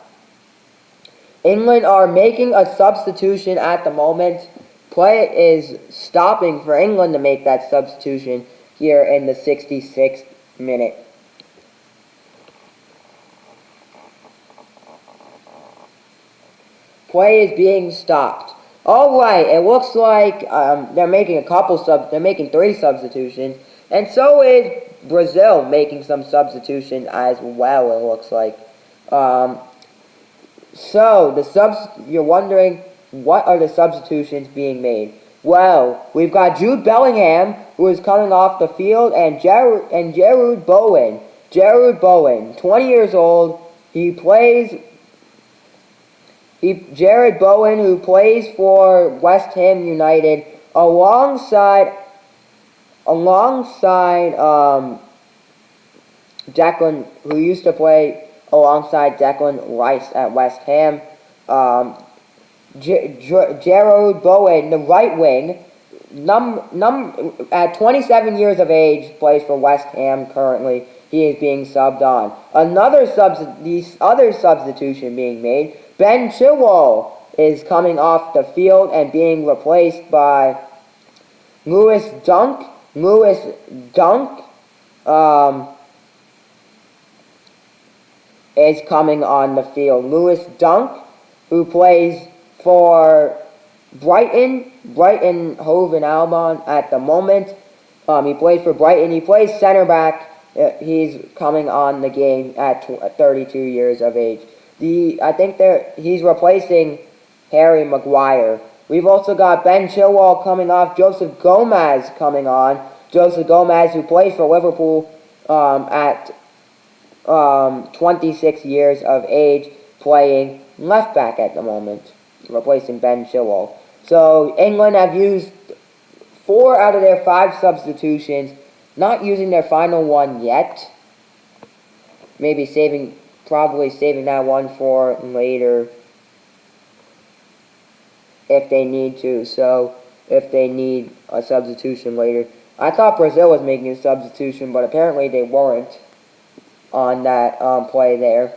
England are making a substitution at the moment. Play is stopping for England to make that substitution here in the 66th minute. Play is being stopped. All right, it looks like they're making they're making 3 substitutions, and so is Brazil making some substitution as well. It looks like. So you're wondering, what are the substitutions being made? Well, we've got Jude Bellingham, who is coming off the field, and Jarrod Bowen. Jarrod Bowen, 20 years old. Jarrod Bowen, who plays for West Ham United, alongside Declan, who used to play alongside Declan Rice at West Ham. Jarrod Bowen, the right wing, at 27 years of age, plays for West Ham currently. He is being subbed on. The other substitution being made, Ben Chilwell is coming off the field and being replaced by Lewis Dunk. Lewis Dunk is coming on the field. Lewis Dunk, who plays for Brighton Hove and Albion at the moment. He plays for Brighton. He plays center back. He's coming on the game at 32 years of age. I think he's replacing Harry Maguire. We've also got Ben Chilwell coming off. Joseph Gomez coming on. Joseph Gomez, who plays for Liverpool at 26 years of age, playing left back at the moment, replacing Ben Chilwell. So England have used 4 out of their 5 substitutions, not using their final one yet. Probably saving that one for later if they need to. So if they need a substitution later. I thought Brazil was making a substitution, but apparently they weren't on that play there.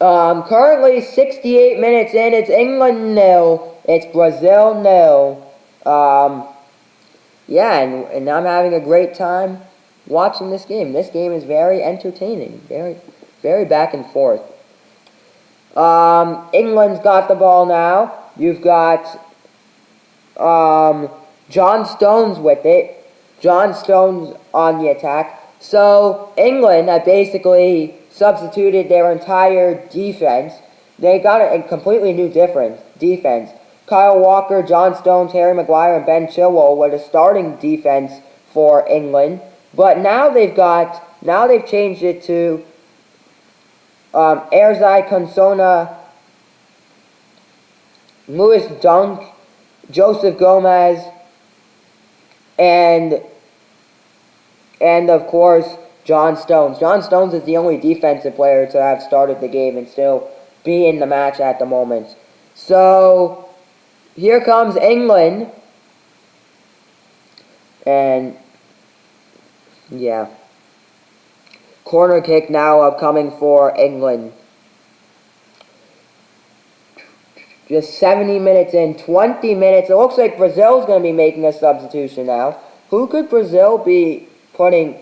Currently 68 minutes in, it's England 0, it's Brazil 0. Yeah, and I'm having a great time watching this game. This game is very entertaining, very, very back and forth. England's got the ball now. You've got John Stones with it. John Stones on the attack. So England have basically substituted their entire defense. They got a completely new defense. Kyle Walker, John Stones, Harry Maguire, and Ben Chilwell were the starting defense for England. But now they've changed it to Erzai Consona, Lewis Dunk, Joseph Gomez, and of course John Stones. John Stones is the only defensive player to have started the game and still be in the match at the moment. So here comes England, and Yeah. Corner kick now upcoming for England. Just 70 minutes in, 20 minutes. It looks like Brazil's going to be making a substitution now. Who could Brazil be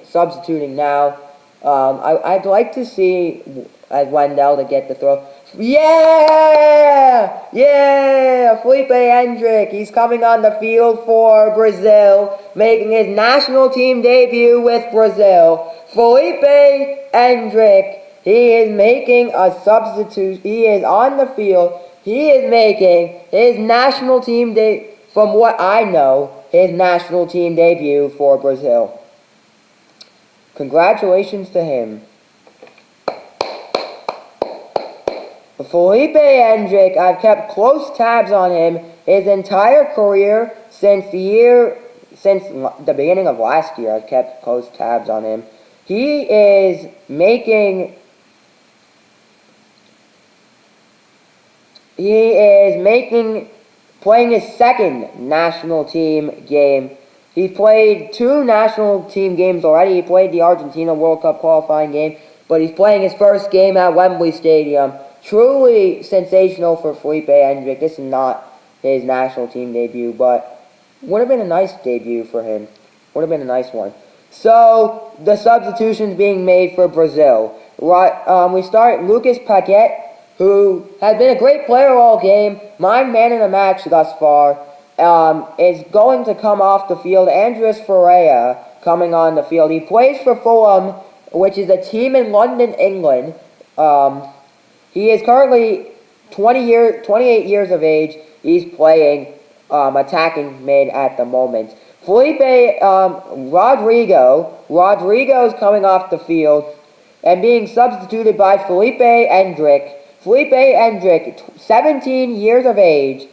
substituting now? I'd like to see Wendell to get the throw. Yeah! Yeah! Felipe Hendrick. He's coming on the field for Brazil, making his national team debut with Brazil. Felipe Hendrick. He is making a substitute. He is on the field. He is making his national team from what I know, his national team debut for Brazil. Congratulations to him. Felipe Hendrick, I've kept close tabs on him his entire career since the beginning of last year. I've kept close tabs on him. He is playing his second national team game. He played 2 national team games already. He played the Argentina World Cup qualifying game, but he's playing his first game at Wembley Stadium. Truly sensational for Felipe Hendrick. This is not his national team debut, but would have been a nice debut for him. Would have been a nice one. So, the substitutions being made for Brazil. We start Lucas Paquetá, who has been a great player all game, my man in the match thus far, is going to come off the field. Andreas Ferreira coming on the field. He plays for Fulham, which is a team in London, England. He is currently 28 years of age. He's playing attacking mid at the moment. Rodrigo's coming off the field and being substituted by Felipe Hendrick. Felipe Hendrick, 17 years of age.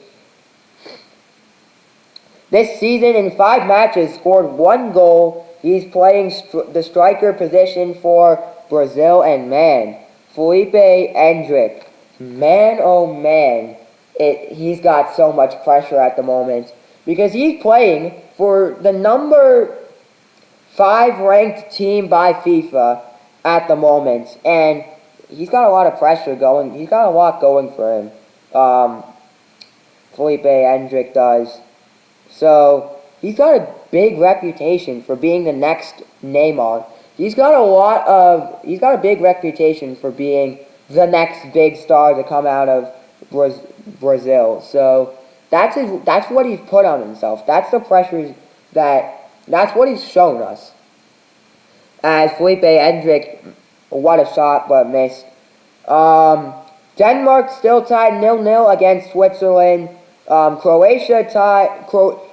This season in 5 matches scored 1 goal. He's playing the striker position for Brazil, and man, Felipe Hendrick, man oh man, he's got so much pressure at the moment because he's playing for the number 5 ranked team by FIFA at the moment, and he's got a lot of pressure going. He's got a lot going for him. Felipe Hendrick does. So he's got a big reputation for being the next Neymar. He's got a big reputation for being the next big star to come out of Brazil. So that's what he's put on himself. That's the pressure that's what he's shown us. As Felipe Hendrick, what a shot, but missed. Denmark still tied 0-0 against Switzerland.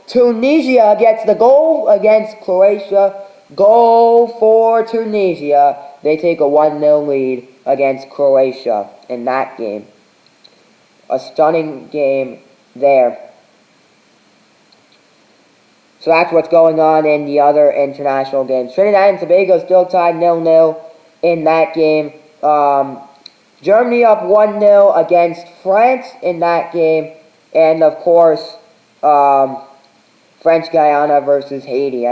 Tunisia gets the goal against Croatia. Goal for Tunisia. They take a 1-0 lead against Croatia in that game. A stunning game there. So that's what's going on in the other international games. Trinidad and Tobago still tied 0-0 in that game. Germany up 1-0 against France in that game. And of course, French Guiana versus Haiti.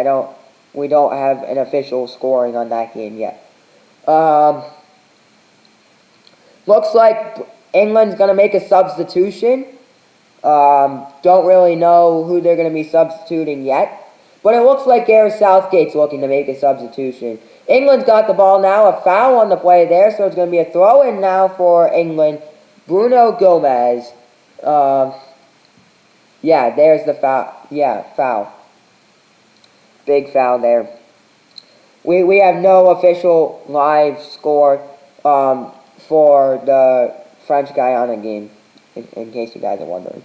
We don't have an official scoring on that game yet. Looks like England's going to make a substitution. Don't really know who they're going to be substituting yet. But it looks like Gareth Southgate's looking to make a substitution. England's got the ball now. A foul on the play there, so it's going to be a throw-in now for England. Bruno Gomez. Yeah, there's the foul. Yeah, foul. Big foul there. We have no official live score for the French Guiana game, in case you guys are wondering.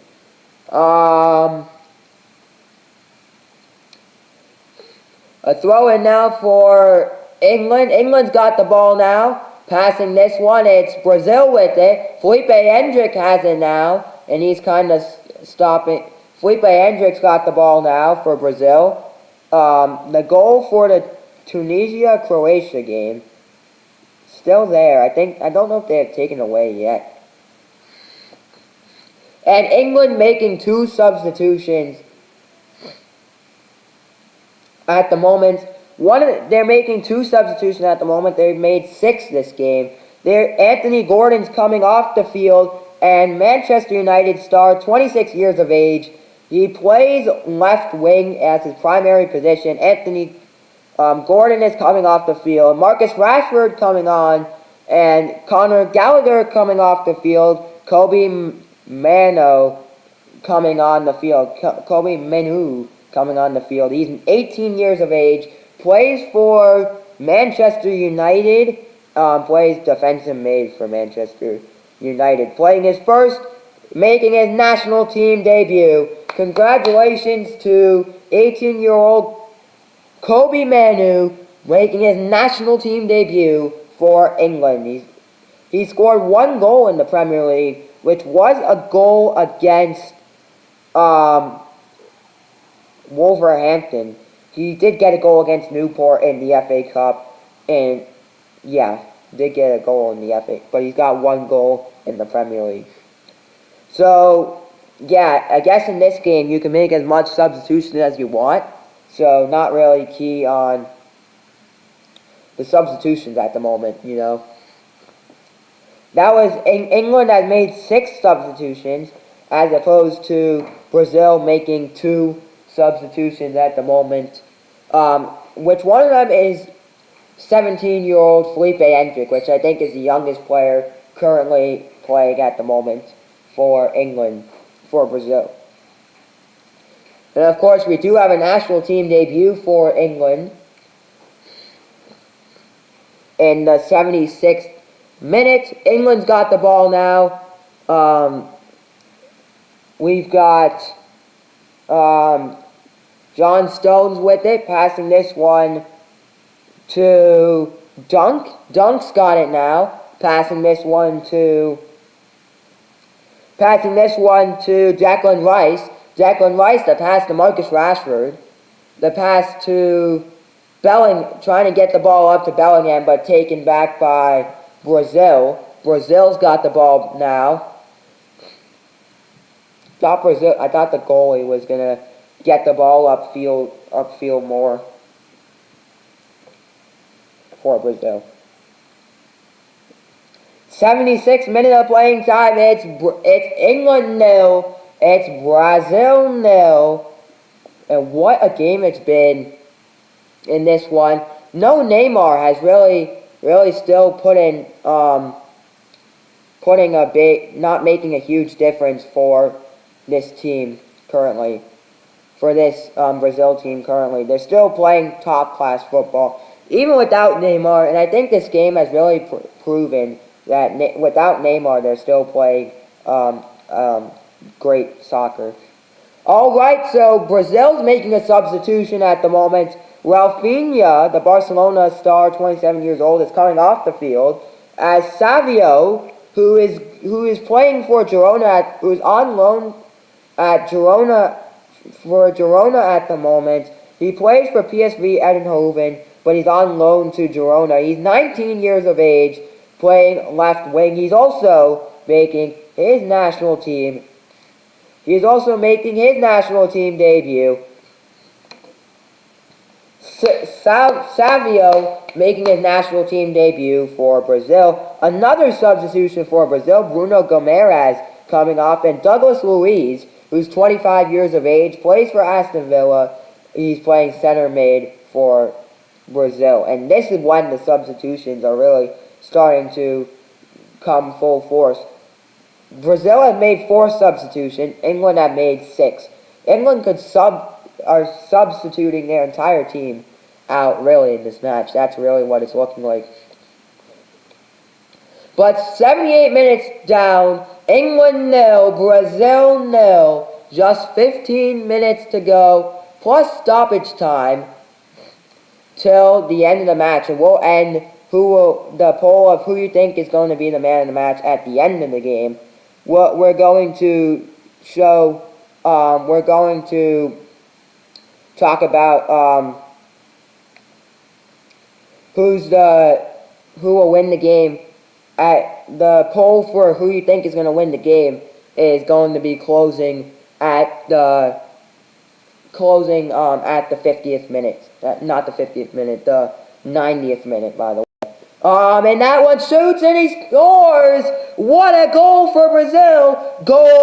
A throw-in now for England. England's got the ball now. Passing this one, it's Brazil with it. Felipe Hendrick has it now, and he's kind of stopping. Felipe Hendrick's got the ball now for Brazil. The goal for the Tunisia-Croatia game, still there. I don't know if they have taken away yet. And England making 2 substitutions at the moment. They're making 2 substitutions at the moment. They've made 6 this game. Anthony Gordon's coming off the field, and Manchester United star, 26 years of age. He plays left wing as his primary position. Anthony Gordon is coming off the field. Marcus Rashford coming on, and Conor Gallagher coming off the field. Kobe Manu coming on the field. Kobe Manu coming on the field. He's 18 years of age. Plays for Manchester United. Plays defensive mid for Manchester United. Making his national team debut. Congratulations to 18-year-old Kobe Manu making his national team debut for England. He scored 1 goal in the Premier League, which was a goal against Wolverhampton. He did get a goal against Newport in the FA Cup, and yeah, did get a goal in the FA, but he's got 1 goal in the Premier League. So, yeah, I guess in this game you can make as much substitution as you want, so not really key on the substitutions at the moment, you know. England has made 6 substitutions, as opposed to Brazil making 2 substitutions at the moment, which one of them is 17-year-old Felipe Hendrick, which I think is the youngest player currently playing at the moment for England, for Brazil. And of course, we do have a national team debut for England in the 76th minute. England's got the ball now. We've got John Stones with it, passing this one to Dunk. Dunk's got it now, passing this one to Declan Rice. Declan Rice, the pass to Marcus Rashford. The pass to trying to get the ball up to Bellingham, but taken back by Brazil. Brazil's got the ball now. I thought the goalie was going to get the ball upfield more for Brazil. 76 minutes of playing time. It's England 0. It's Brazil 0. And what a game it's been in this one. No Neymar has really still not making a huge difference for this team currently. For this Brazil team currently. They're still playing top-class football, even without Neymar. And I think this game has really proven that without Neymar, they're still playing great soccer. All right, so Brazil's making a substitution at the moment. Rafinha, the Barcelona star, 27 years old, is coming off the field as Savio, who is playing for Girona, who's on loan at Girona at the moment. He plays for PSV Eindhoven, but he's on loan to Girona. He's 19 years of age, playing left wing. He's also making his national team. He's also making his national team debut. Savio making his national team debut for Brazil. Another substitution for Brazil, Bruno Gomes coming off, and Douglas Luiz, who's 25 years of age, plays for Aston Villa. He's playing center mid for Brazil. And this is when the substitutions are really starting to come full force. Brazil has made 4 substitutions. England have made 6. England are substituting their entire team out, really, in this match. That's really what it's looking like. But 78 minutes down, England 0, Brazil 0. Just 15 minutes to go, plus stoppage time, till the end of the match. And we'll end the poll of who you think is going to be the man of the match at the end of the game. We're going to show, we're going to talk about who will win the game. At the poll for who you think is going to win the game is going to be closing at the closing at the 50th minute. Not the 50th minute, the 90th minute, by the way. And that one shoots and he scores! What a goal for Brazil! Goal!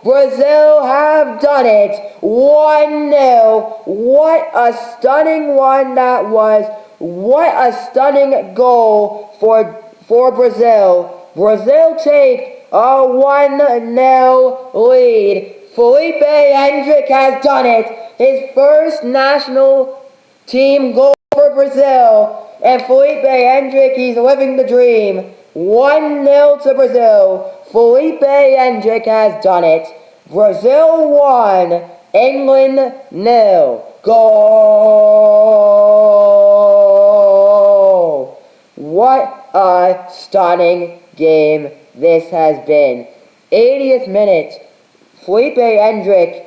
Brazil have done it! 1-0. What a stunning one that was. What a stunning goal for Brazil. Brazil take a 1-0 lead. Felipe Hendrick has done it. His first national team goal for Brazil. And Felipe Hendrick, he's living the dream. 1-0 to Brazil. Felipe Hendrick has done it. Brazil 1, England 0. Goal! What a stunning game this has been. 80th minute, Felipe Hendrick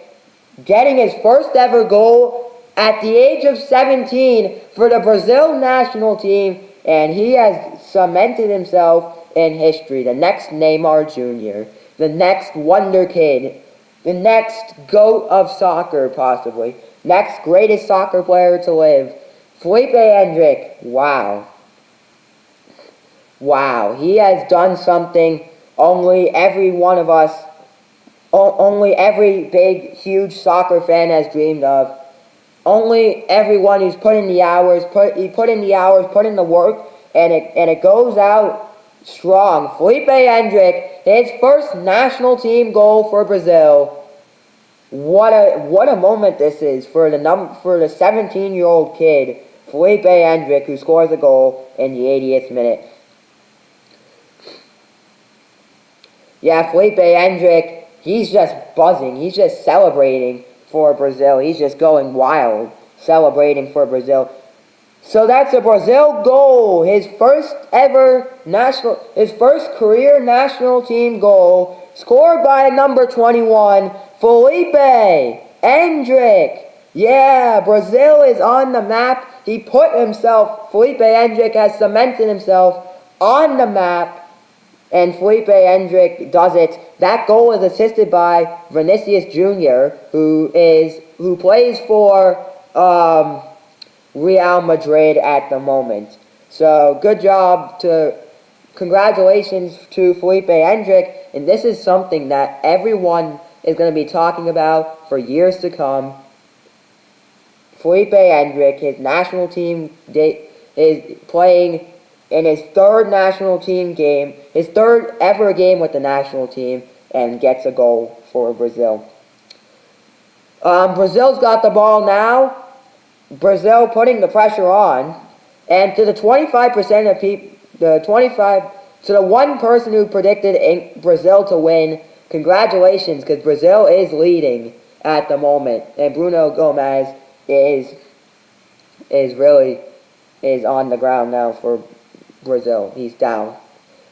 getting his first ever goal at the age of 17 for the Brazil national team, and he has cemented himself in history. The next Neymar Jr., the next wonder kid, the next GOAT of soccer, possibly. Next greatest soccer player to live. Felipe Hendrick, wow. Wow, he has done something only every one of us, only every big, huge soccer fan has dreamed of. Only everyone who's put in the hours, put in the work, and it goes out strong. Felipe Hendrick, his first national team goal for Brazil. What a moment this is for the 17-year-old kid, Felipe Hendrick, who scores a goal in the 80th minute. Yeah, Felipe Hendrick, he's just buzzing. He's just celebrating for Brazil. He's just going wild, celebrating for Brazil. So that's a Brazil goal, his first career national team goal, scored by number 21, Felipe Hendrick. Yeah, Brazil is on the map. Felipe Hendrick has cemented himself on the map. And Felipe Hendrick does it. That goal is assisted by Vinicius Jr., who plays for Real Madrid at the moment. So congratulations to Felipe Hendrick, and this is something that everyone is going to be talking about for years to come. Felipe Hendrick, his national team is playing in his third national team game, his third ever game with the national team, and gets a goal for Brazil. Brazil's got the ball now. Brazil putting the pressure on, and to the 25% of people, to the one person who predicted Brazil to win, congratulations, because Brazil is leading at the moment, and Bruno Gomes is on the ground now for Brazil. He's down.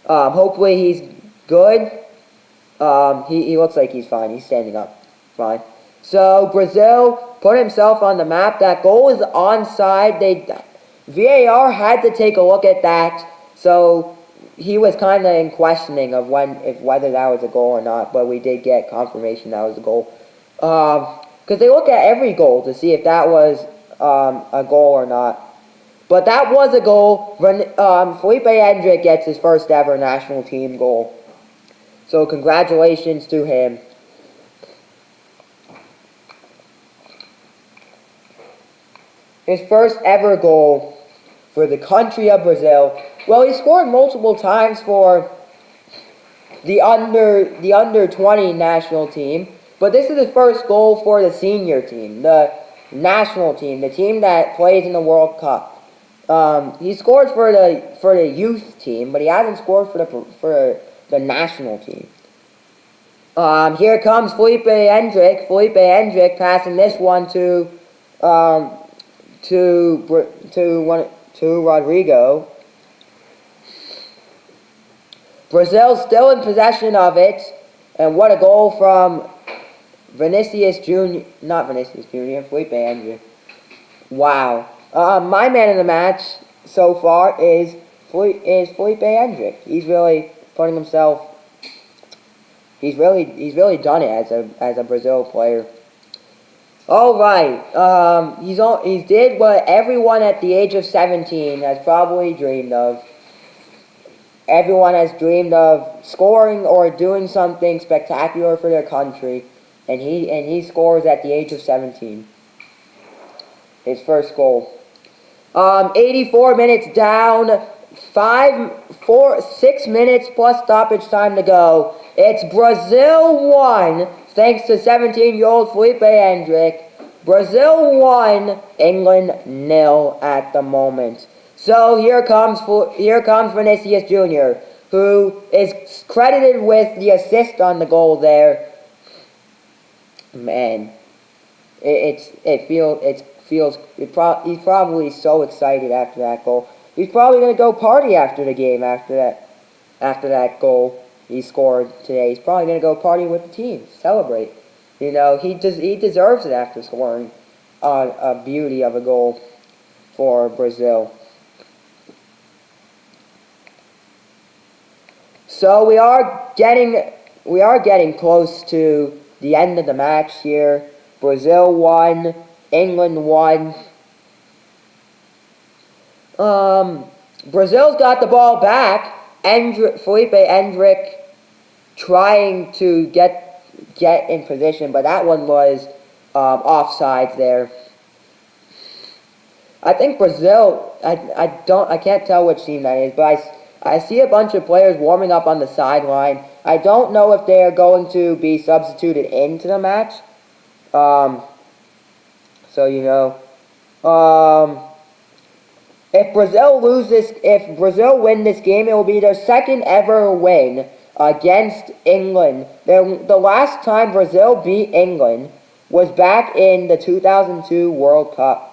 Hopefully he's good. He looks like he's fine. He's standing up. Fine. So Brazil put himself on the map. That goal is onside. VAR had to take a look at that. So he was kind of in questioning of whether that was a goal or not. But we did get confirmation that was a goal. Because they look at every goal to see if that was a goal or not. But that was a goal. Felipe Hendrick gets his first ever national team goal. So congratulations to him. His first ever goal for the country of Brazil. Well, he scored multiple times for the under 20 national team. But this is his first goal for the senior team, the national team, the team that plays in the World Cup. He scored for the youth team, but he hasn't scored for the national team. Here comes Felipe Hendrick. Felipe Hendrick passing this one to Rodrigo. Brazil still in possession of it, and what a goal from Vinicius Jr. Not Vinicius Jr. Felipe Hendrick. Wow. My man in the match so far is Felipe Hendrick. He's really putting himself He's really done it as a Brazil player. All right, he did what everyone at the age of 17 has probably dreamed of. Everyone has dreamed of scoring or doing something spectacular for their country, and he scores at the age of 17. His first goal. 84 minutes down, 6 minutes plus stoppage time to go. It's Brazil 1, thanks to 17-year-old Felipe Hendrick. Brazil 1, England 0 at the moment. So here comes Vinicius Jr., who is credited with the assist on the goal there. Man, he's probably so excited after that goal. He's probably gonna go party after the game after that goal he scored today. He's probably gonna go party with the team, celebrate. You know, he deserves it after scoring a beauty of a goal for Brazil. So we are getting close to the end of the match here. Brazil won, England won. Brazil's got the ball back. Felipe Hendrick trying to get in position, but that one was offsides there. I think Brazil, I can't tell which team that is, but I see a bunch of players warming up on the sideline. I don't know if they are going to be substituted into the match. So, you know, if Brazil win this game, it will be their second ever win against England. The last time Brazil beat England was back in the 2002 World Cup.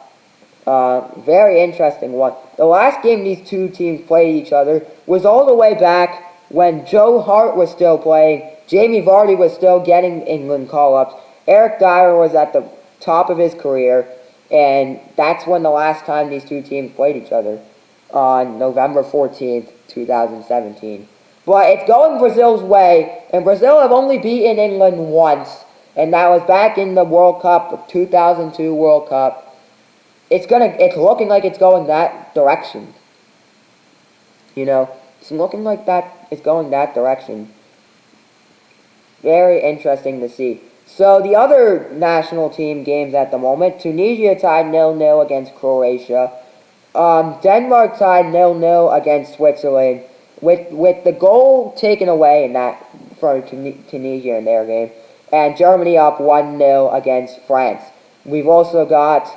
Very interesting one. The last game these two teams played each other was all the way back when Joe Hart was still playing, Jamie Vardy was still getting England call-ups, Eric Dyer was at the top of his career, and that's when the last time these two teams played each other, on November 14th, 2017. But it's going Brazil's way, and Brazil have only beaten England once, and that was back in the World Cup, the 2002 World Cup. It's looking like it's going that direction. You know, it's looking like it's going that direction. Very interesting to see. So the other national team games at the moment, Tunisia tied 0-0 against Croatia. Denmark tied 0-0 against Switzerland, with the goal taken away in that for Tunisia in their game, and Germany up 1-0 against France. We've also got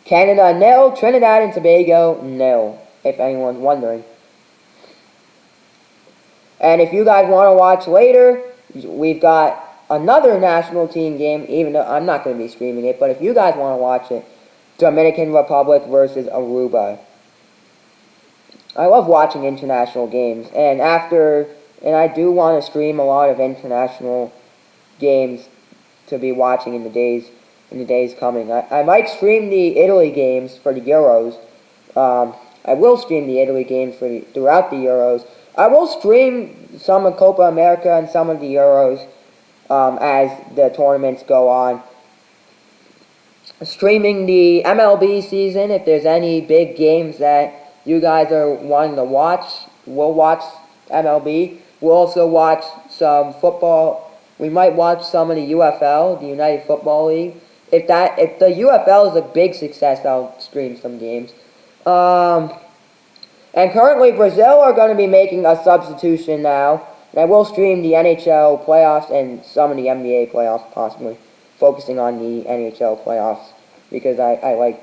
Canada 0, Trinidad and Tobago 0, if anyone's wondering. And if you guys want to watch later, we've got another national team game, even though I'm not going to be streaming it, but if you guys want to watch it, Dominican Republic versus Aruba. I love watching international games, and I do want to stream a lot of international games to be watching in the days coming. I might stream the Italy games for the Euros. I will stream the Italy games throughout the Euros. I will stream some of Copa America and some of the Euros as the tournaments go on. Streaming the MLB season, if there's any big games that you guys are wanting to watch, we'll watch MLB. We'll also watch some football. We might watch some of the UFL, the United Football League. If the UFL is a big success, I'll stream some games. And currently, Brazil are going to be making a substitution now. And I will stream the NHL playoffs and some of the NBA playoffs, possibly focusing on the NHL playoffs because I like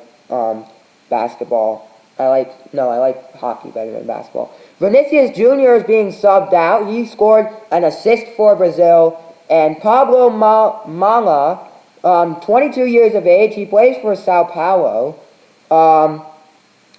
basketball. I like hockey better than basketball. Vinicius Jr. is being subbed out. He scored an assist for Brazil. And Pablo Manga, 22 years of age, he plays for Sao Paulo.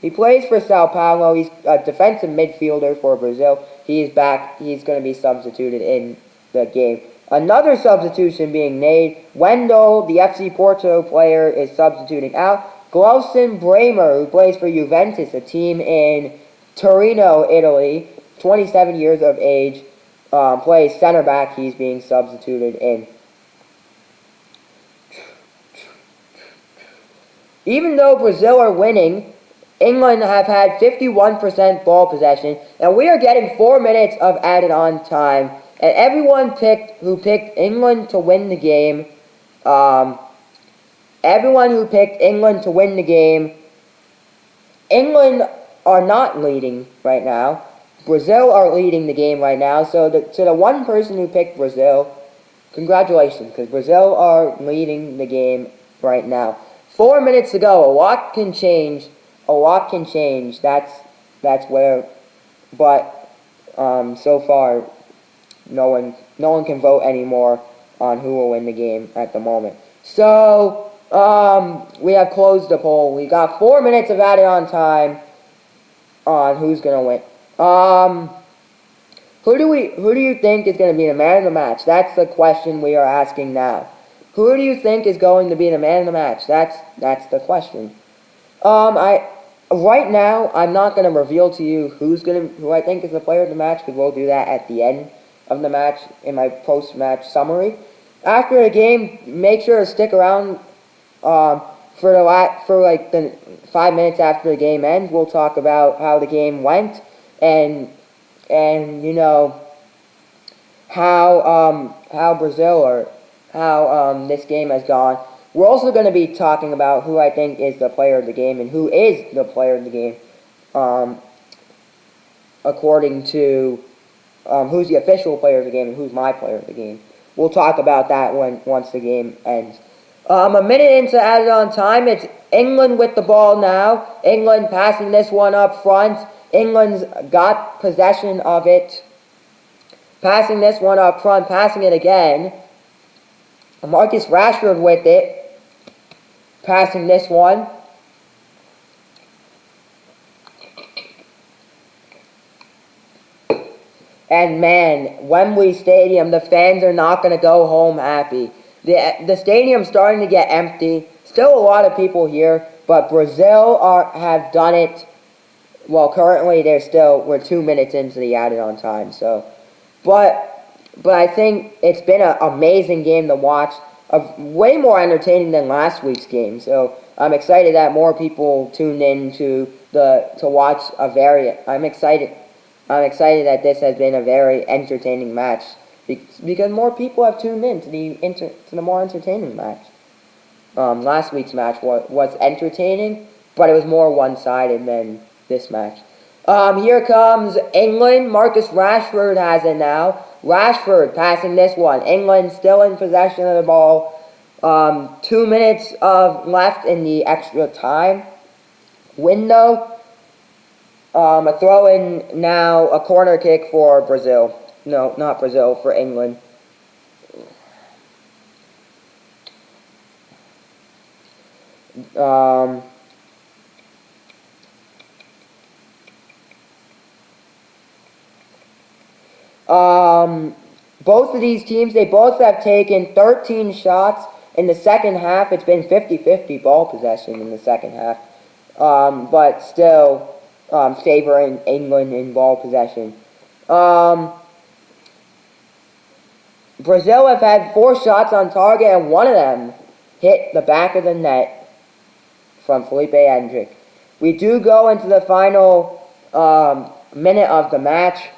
He plays for Sao Paulo. He's a defensive midfielder for Brazil. He is back. He's going to be substituted in the game. Another substitution being made. Wendell, the FC Porto player, is substituting out. Glauson Bremer, who plays for Juventus, a team in Torino, Italy, 27 years of age. plays center back. He's being substituted in. Even though Brazil are winning, England have had 51% ball possession, and we are getting 4 minutes of added on time. And everyone who picked England to win the game, England are not leading right now. Brazil are leading the game right now. So to the one person who picked Brazil, congratulations, because Brazil are leading the game right now. 4 minutes to go. A lot can change. That's where. But so far, no one can vote anymore on who will win the game at the moment. So we have closed the poll. We got 4 minutes of added on time on who's gonna win. Who do you think is gonna be the man of the match? That's the question we are asking now. Who do you think is going to be the man of the match? That's the question. Right now I'm not gonna reveal to you who I think is the player of the match, because we'll do that at the end of the match in my post-match summary. After the game, make sure to stick around for like the 5 minutes after the game ends. We'll talk about how the game went and you know how Brazil or how this game has gone. We're also going to be talking about who I think is the player of the game and who is the player of the game, according to who's the official player of the game and who's my player of the game. We'll talk about that once the game ends. A minute into added on time, it's England with the ball now. England passing this one up front. England's got possession of it. Passing this one up front, passing it again. Marcus Rashford with it. Passing this one. And man, Wembley Stadium, the fans are not going to go home happy. The stadium's starting to get empty. Still a lot of people here, but Brazil have done it. Well, currently we're 2 minutes into the added on time. So, but I think it's been an amazing game to watch. Way more entertaining than last week's game. So I'm excited that more people tuned in to watch I'm excited that this has been a very entertaining match because more people have tuned in to the more entertaining match. Last week's match was entertaining, but it was more one-sided than this match. Here comes England. Marcus Rashford has it now. Rashford passing this one. England still in possession of the ball. 2 minutes left in the extra time window. A throw-in now, a corner kick for Brazil. No, not Brazil, for England. Both of these teams, they both have taken 13 shots in the second half. It's been 50-50 ball possession in the second half, but still favoring England in ball possession. Brazil have had 4 shots on target, and one of them hit the back of the net from Felipe Hendrick. We do go into the final minute of the match.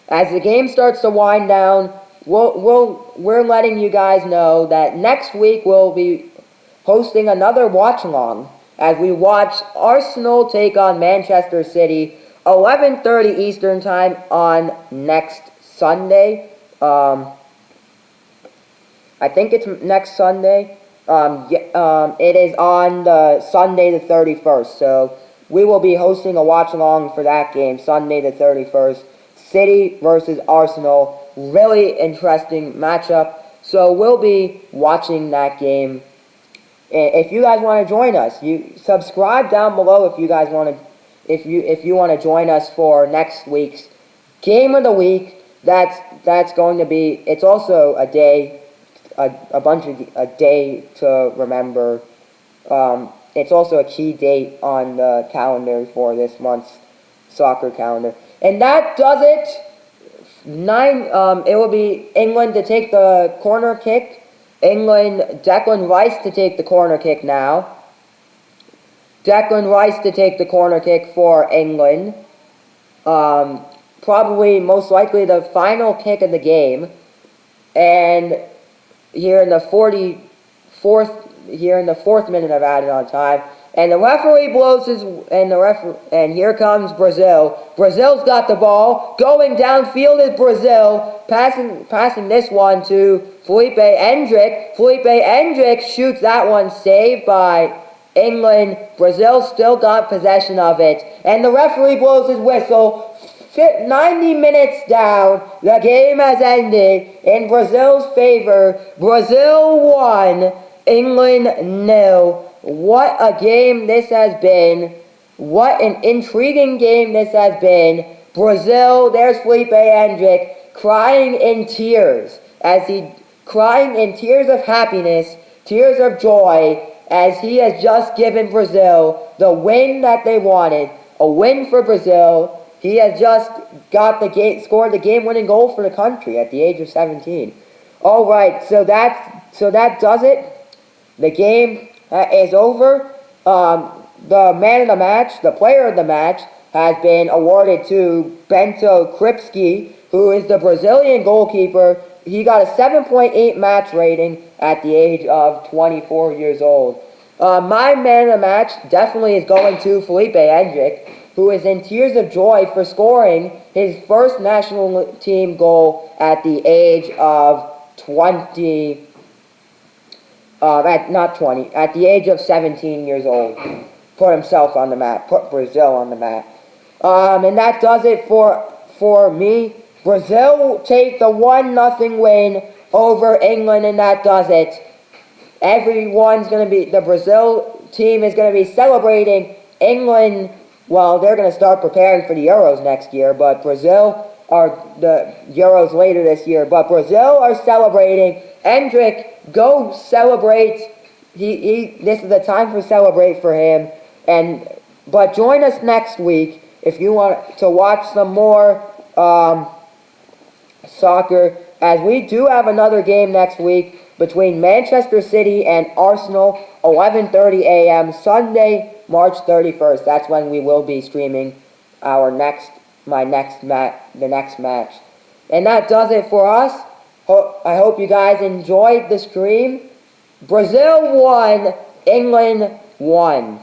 As the game starts to wind down, we're letting you guys know that next week we'll be hosting another watch-along as we watch Arsenal take on Manchester City, 11:30 Eastern Time on next Sunday. I think it's next Sunday. It is on the Sunday the 31st, so we will be hosting a watch-along for that game, Sunday the 31st. City versus Arsenal. Really interesting matchup. So we'll be watching that game. If you guys want to join us, you subscribe down below if you guys want to if you want to join us for next week's game of the week. That's going to be, it's also a day a day to remember. It's also a key date on the calendar for this month's soccer calendar. And that does it It will be England to take the corner kick. Declan Rice to take the corner kick now. Declan Rice to take the corner kick for England. Probably, most likely, the final kick of the game. And here in the 4th minute of added on time. And the referee blows his, and here comes Brazil. Brazil's got the ball. Going downfield is Brazil. Passing this one to Felipe Endrick. Felipe Endrick shoots that one, saved by England. Brazil still got possession of it. And the referee blows his whistle. 90 minutes down, the game has ended in Brazil's favor. Brazil 1, England 0. What a game this has been. What an intriguing game this has been. Brazil, there's Felipe Endrick, crying in tears of happiness, tears of joy, as he has just given Brazil the win that they wanted. A win for Brazil. He has just scored the game-winning goal for the country at the age of 17. All right, so that does it. The game is over. The man of the match, the player of the match, has been awarded to Bento Kripski, who is the Brazilian goalkeeper. He got a 7.8 match rating at the age of 24 years old. My man of the match definitely is going to Felipe Endrick, who is in tears of joy for scoring his first national team goal at the age of 20, at the age of 17 years old. Put himself on the map, put Brazil on the map. And that does it for me. Brazil will take the 1-0 win over England, and that does it. The Brazil team is going to be celebrating. England, well, they're going to start preparing for the Euros next year, but Brazil are the Euros later this year. But Brazil are celebrating. Endrick, go celebrate. This is the time to celebrate for him. But join us next week if you want to watch some more soccer, as we do have another game next week between Manchester City and Arsenal, 11:30 a.m. Sunday, March 31st. That's when we will be streaming the next match. And that does it for us. I hope you guys enjoyed the stream. Brazil 1, England 1.